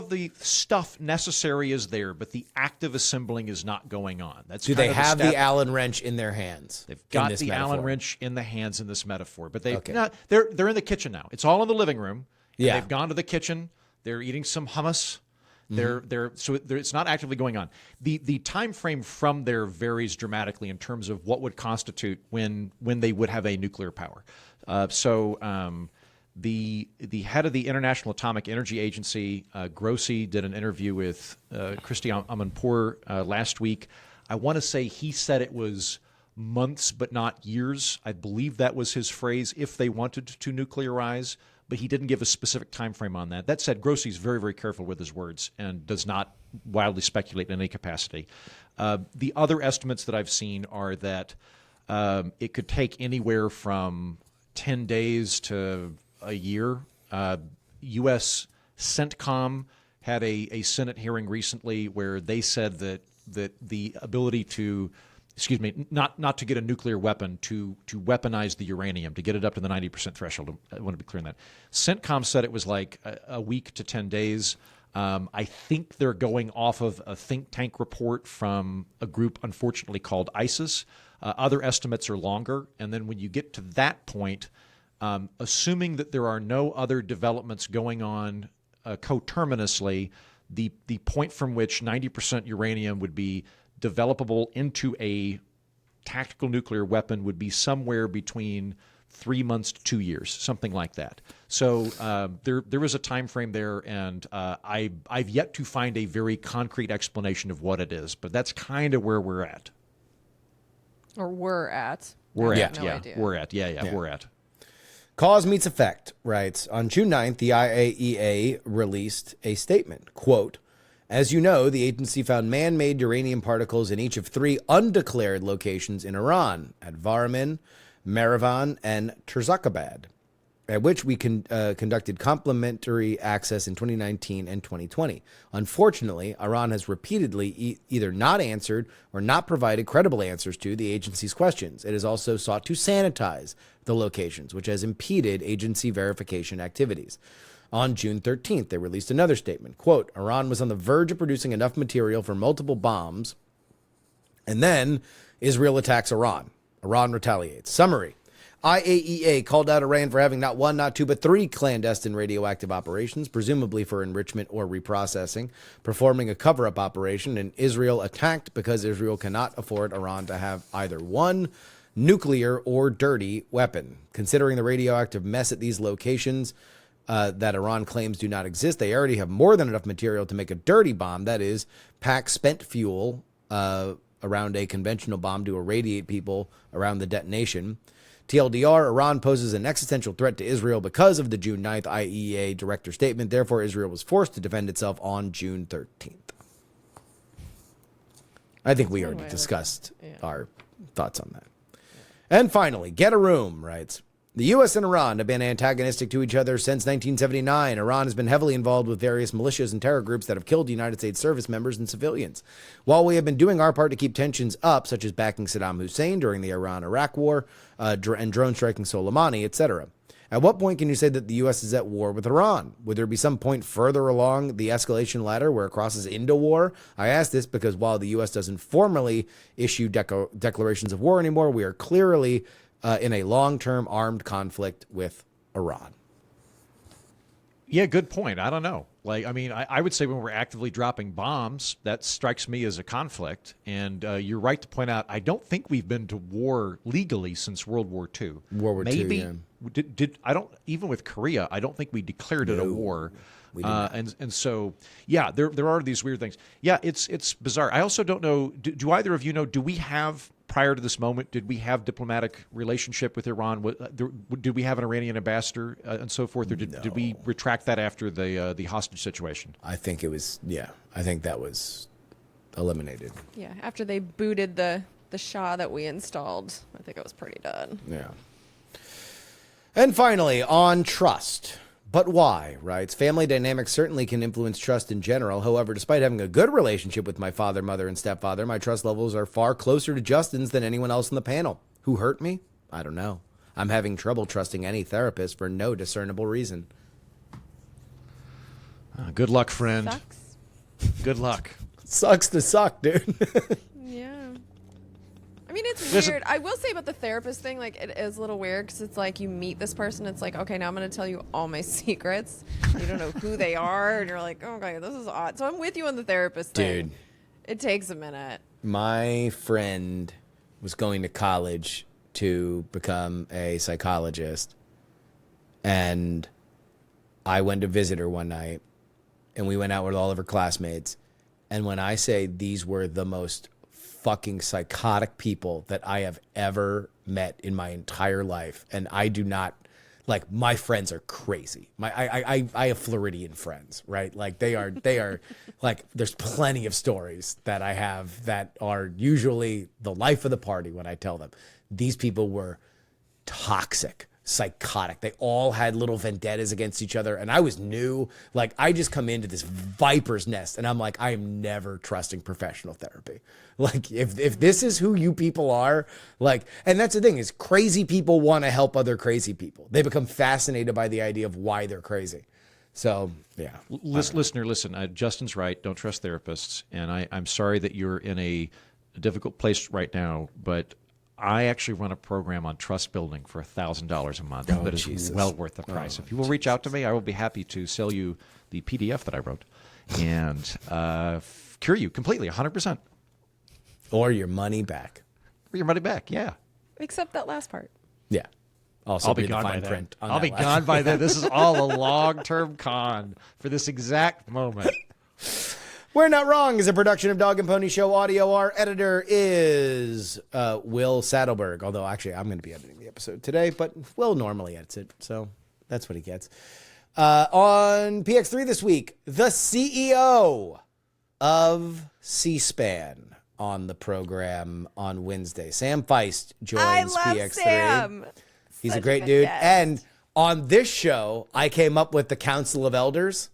the stuff necessary is there, but the active assembling is not going on. Do they have the Allen wrench in their hands? They've got the Allen wrench in the hands in this metaphor, but they're in the kitchen now. It's all in the living room. Yeah, they've gone to the kitchen. They're eating some hummus. It's not actively going on. The time frame from there varies dramatically in terms of what would constitute when they would have a nuclear power. The head of the International Atomic Energy Agency, Grossi, did an interview with Christy Amanpour last week. I want to say he said it was months but not years. I believe that was his phrase, if they wanted to nuclearize, but he didn't give a specific time frame on that. That said, Grossi's very, very careful with his words and does not wildly speculate in any capacity. The other estimates that I've seen are that it could take anywhere from 10 days to a year. U.S. CENTCOM had a Senate hearing recently where they said that the ability to, not to get a nuclear weapon, to weaponize the uranium, to get it up to the 90% threshold. I want to be clear on that. CENTCOM said it was like a week to 10 days. I think they're going off of a think tank report from a group, unfortunately, called ISIS. Other estimates are longer. And then when you get to that point, assuming that there are no other developments going on coterminously, the point from which 90% uranium would be developable into a tactical nuclear weapon would be somewhere between 3 months to 2 years, something like that. So there is a time frame there, and I've yet to find a very concrete explanation of what it is, but that's kind of where we're at. Or we're at. We're at. We're at. Cause meets effect, writes, on June 9th, the IAEA released a statement, quote, as you know, the agency found man-made uranium particles in each of 3 undeclared locations in Iran, at Varmin, Marivan, and Terzakabad, at which we conducted complementary access in 2019 and 2020. Unfortunately, Iran has repeatedly either not answered or not provided credible answers to the agency's questions. It has also sought to sanitize the locations, which has impeded agency verification activities. On June 13th, they released another statement. Quote, Iran was on the verge of producing enough material for multiple bombs, and then Israel attacks Iran. Iran retaliates. Summary. IAEA called out Iran for having not 1, not 2, but 3 clandestine radioactive operations, presumably for enrichment or reprocessing, performing a cover-up operation, and Israel attacked because Israel cannot afford Iran to have either one nuclear or dirty weapon. Considering the radioactive mess at these locations that Iran claims do not exist, they already have more than enough material to make a dirty bomb, that is, pack spent fuel around a conventional bomb to irradiate people around the detonation. TLDR, Iran poses an existential threat to Israel because of the June 9th IAEA director statement. Therefore, Israel was forced to defend itself on June 13th. I think we already discussed our thoughts on that. And finally, Get a Room writes, the U.S. and Iran have been antagonistic to each other since 1979. Iran has been heavily involved with various militias and terror groups that have killed United States service members and civilians. While we have been doing our part to keep tensions up, such as backing Saddam Hussein during the Iran-Iraq war and drone striking Soleimani, etc., at what point can you say that the U.S. is at war with Iran? Would there be some point further along the escalation ladder where it crosses into war? I ask this because while the U.S. doesn't formally issue declarations of war anymore, we are clearly in a long-term armed conflict with Iran. Yeah, good point. I don't know. Like, I mean, I would say when we're actively dropping bombs, that strikes me as a conflict. And you're right to point out, I don't think we've been to war legally since World War II. World War II, Maybe yeah. did I don't even with Korea, I don't think we declared it a war. We did not. And so yeah, there are these weird things. Yeah, it's bizarre. I also don't know. Do either of you know? Do we have prior to this moment? Did we have diplomatic relationship with Iran? Did we have an Iranian ambassador and so forth, or did we retract that after the hostage situation? I think it was, yeah. I think that was eliminated. Yeah, after they booted the Shah that we installed, I think it was pretty done. Yeah. And finally, on trust. But why, writes, family dynamics certainly can influence trust in general. However, despite having a good relationship with my father, mother, and stepfather, my trust levels are far closer to Justin's than anyone else in the panel. Who hurt me? I don't know. I'm having trouble trusting any therapist for no discernible reason. Good luck, friend. Sucks. Good luck. Sucks to suck, dude. Yeah. I mean, it's Listen. weird. I will say about the therapist thing, like, it is a little weird because it's like you meet this person, it's like, okay, now I'm going to tell you all my secrets. You don't know who they are, and you're like, okay, this is odd. So I'm with you on the therapist thing. Dude. It takes a minute. My friend was going to college to become a psychologist, and I went to visit her one night, and we went out with all of her classmates. And when I say these were the most fucking psychotic people that I have ever met in my entire life, and I do not, like, my friends are crazy. I have Floridian friends, right? Like they are like, there's plenty of stories that I have that are usually the life of the party when I tell them. These people were toxic, psychotic. They all had little vendettas against each other. And I was new. Like, I just come into this viper's nest and I'm like, I am never trusting professional therapy. Like, if this is who you people are, like, and that's the thing is crazy people want to help other crazy people. They become fascinated by the idea of why they're crazy. So, yeah. Listener, listen, Justin's right. Don't trust therapists. And I'm sorry that you're in a difficult place right now, but I actually run a program on trust building for $1,000 a month that is Jesus. well worth the price. If you will reach out to me, I will be happy to sell you the PDF that I wrote and cure you completely, 100%. Or your money back. For your money back, yeah. Except that last part. Yeah. Also, I'll be read the gone by fine then. print on I'll that be last- gone by then. This is all a long-term con for this exact moment. We're Not Wrong is a production of Dog and Pony Show Audio. Our editor is Will Saddleberg, although actually I'm going to be editing the episode today, but Will normally edits it, so that's what he gets. On PX3 this week, the CEO of C-SPAN on the program on Wednesday. Sam Feist joins I love PX3. Sam. He's Such a great good dude. guest. And on this show, I came up with the Council of Elders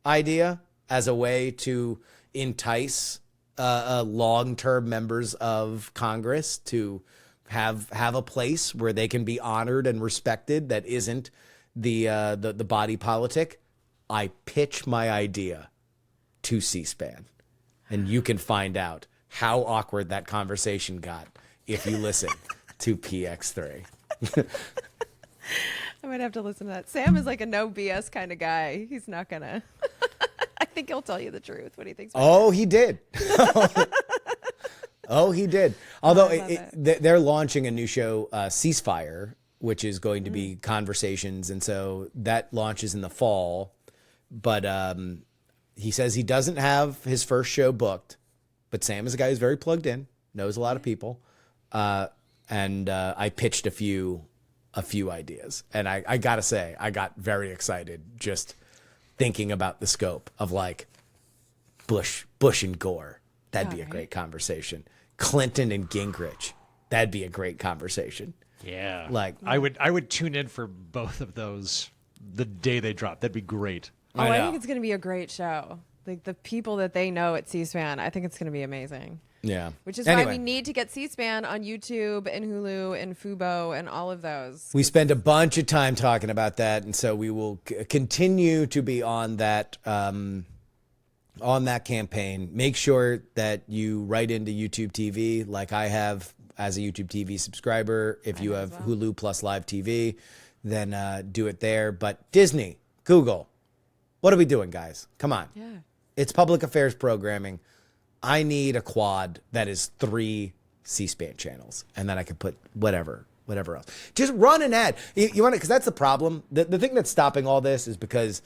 idea as a way to entice long-term members of Congress to have a place where they can be honored and respected that isn't the body politic. I pitch my idea to C-SPAN, and you can find out how awkward that conversation got if you listen to PX3. I might have to listen to that. Sam is like a no BS kind of guy. He's not going to. I think he'll tell you the truth, what he thinks. Oh, he did. Oh, he did. Although I love they're launching a new show, Ceasefire, which is going to be conversations. And so that launches in the fall. But he says he doesn't have his first show booked. But Sam is a guy who's very plugged in, knows a lot of people. And I pitched a few ideas. And I got to say, I got very excited just thinking about the scope of, like, Bush and Gore. That'd be a great conversation. Clinton and Gingrich. That'd be a great conversation. Yeah. Like, I would tune in for both of those the day they drop. That'd be great. Oh, I know. think it's going to be a great show. Like, the people that they know at C-SPAN, I think it's going to be amazing. Yeah. Which is Anyway, why we need to get C-SPAN on YouTube and Hulu and Fubo and all of those. we spend a bunch of time talking about that, and so we will continue to be on that campaign. Make sure that you write into YouTube TV, like I have as a YouTube TV subscriber. If you have Hulu plus Live TV, then do it there. But Disney, Google, What are we doing, guys? Come on. Yeah. It's public affairs programming. I need a quad that is 3 C-SPAN channels, and then I can put whatever else. Just run an ad. You want it, because that's the problem. The thing that's stopping all this is because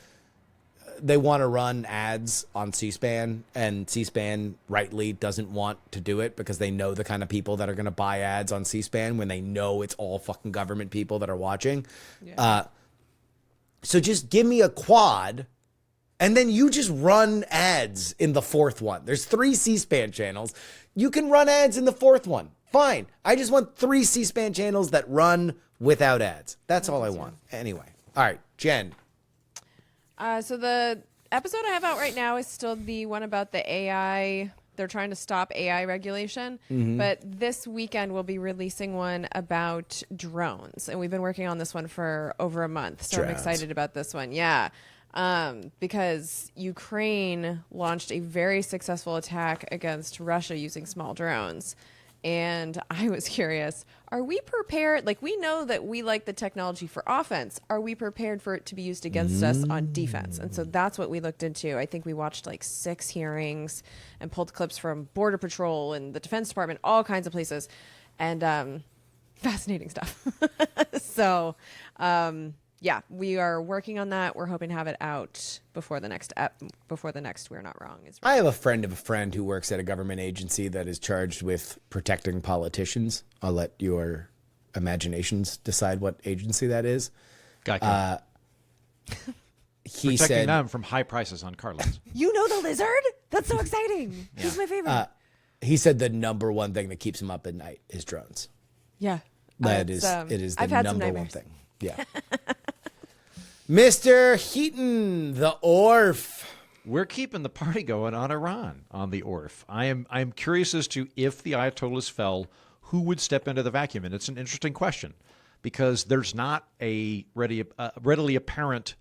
they want to run ads on C-SPAN, and C-SPAN rightly doesn't want to do it because they know the kind of people that are going to buy ads on C-SPAN when they know it's all fucking government people that are watching. Yeah. So just give me a quad, and then you just run ads in the 4th one. There's 3 C-SPAN channels. You can run ads in the 4th one. Fine. I just want 3 C-SPAN channels that run without ads. That's all I want. Anyway. All right, Jen. So the episode I have out right now is still the one about the AI. They're trying to stop AI regulation. But this weekend we'll be releasing one about drones. And we've been working on this one for over a month. So I'm Drones. excited about this one. Yeah. Because Ukraine launched a very successful attack against Russia using small drones. And I was curious, are we prepared? Like, we know that we like the technology for offense. Are we prepared for it to be used against us on defense? And so that's what we looked into. I think we watched like 6 hearings and pulled clips from Border Patrol and the Defense Department, all kinds of places. And fascinating stuff. So, yeah, we are working on that. We're hoping to have it out before the next We're Not Wrong is I have a friend of a friend who works at a government agency that is charged with protecting politicians. I'll let your imaginations decide what agency that is. Geico. He Protecting said them from high prices on car loans. You know the lizard? That's so exciting. He's my favorite. he said the number one thing that keeps him up at night is drones. Yeah. It is the I've had some number one nightmares. thing. Yeah. Mr. Heaton, the Orf. We're keeping the party going on Iran, on the ORF. I'm curious as to if the Ayatollahs fell, who would step into the vacuum? And it's an interesting question because there's not a readily apparent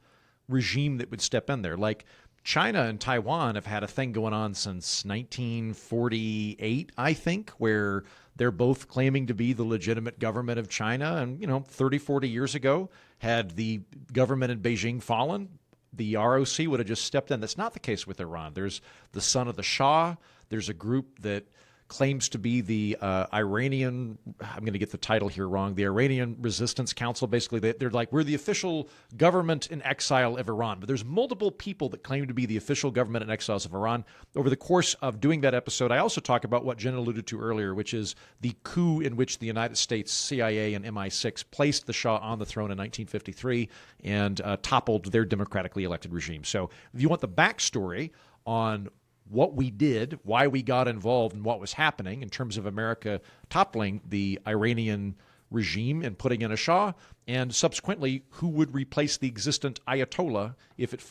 regime that would step in there. Like China and Taiwan have had a thing going on since 1948, I think, where they're both claiming to be the legitimate government of China. And, 30, 40 years ago, had the government in Beijing fallen, the ROC would have just stepped in. That's not the case with Iran. There's the son of the Shah. There's a group that claims to be the Iranian, I'm going to get the title here wrong, the Iranian Resistance Council. Basically, they're like, we're the official government in exile of Iran. But there's multiple people that claim to be the official government in exiles of Iran. Over the course of doing that episode, I also talk about what Jen alluded to earlier, which is the coup in which the United States CIA and MI6 placed the Shah on the throne in 1953 and toppled their democratically elected regime. So if you want the backstory on what we did, why we got involved, and what was happening in terms of America toppling the Iranian regime and putting in a Shah, and subsequently who would replace the existent Ayatollah if it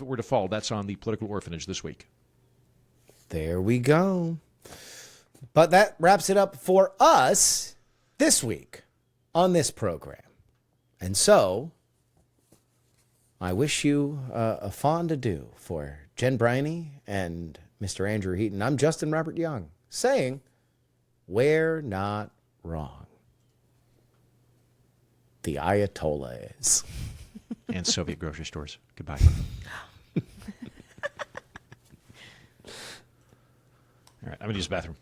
were to fall. That's on the Political Orphanage this week. There we go. But that wraps it up for us this week on this program. And so I wish you a fond adieu for Jen Briney and Mr. Andrew Heaton. I'm Justin Robert Young saying, we're not wrong. The Ayatollah is. And Soviet grocery stores. Goodbye. All right, I'm going to use the bathroom.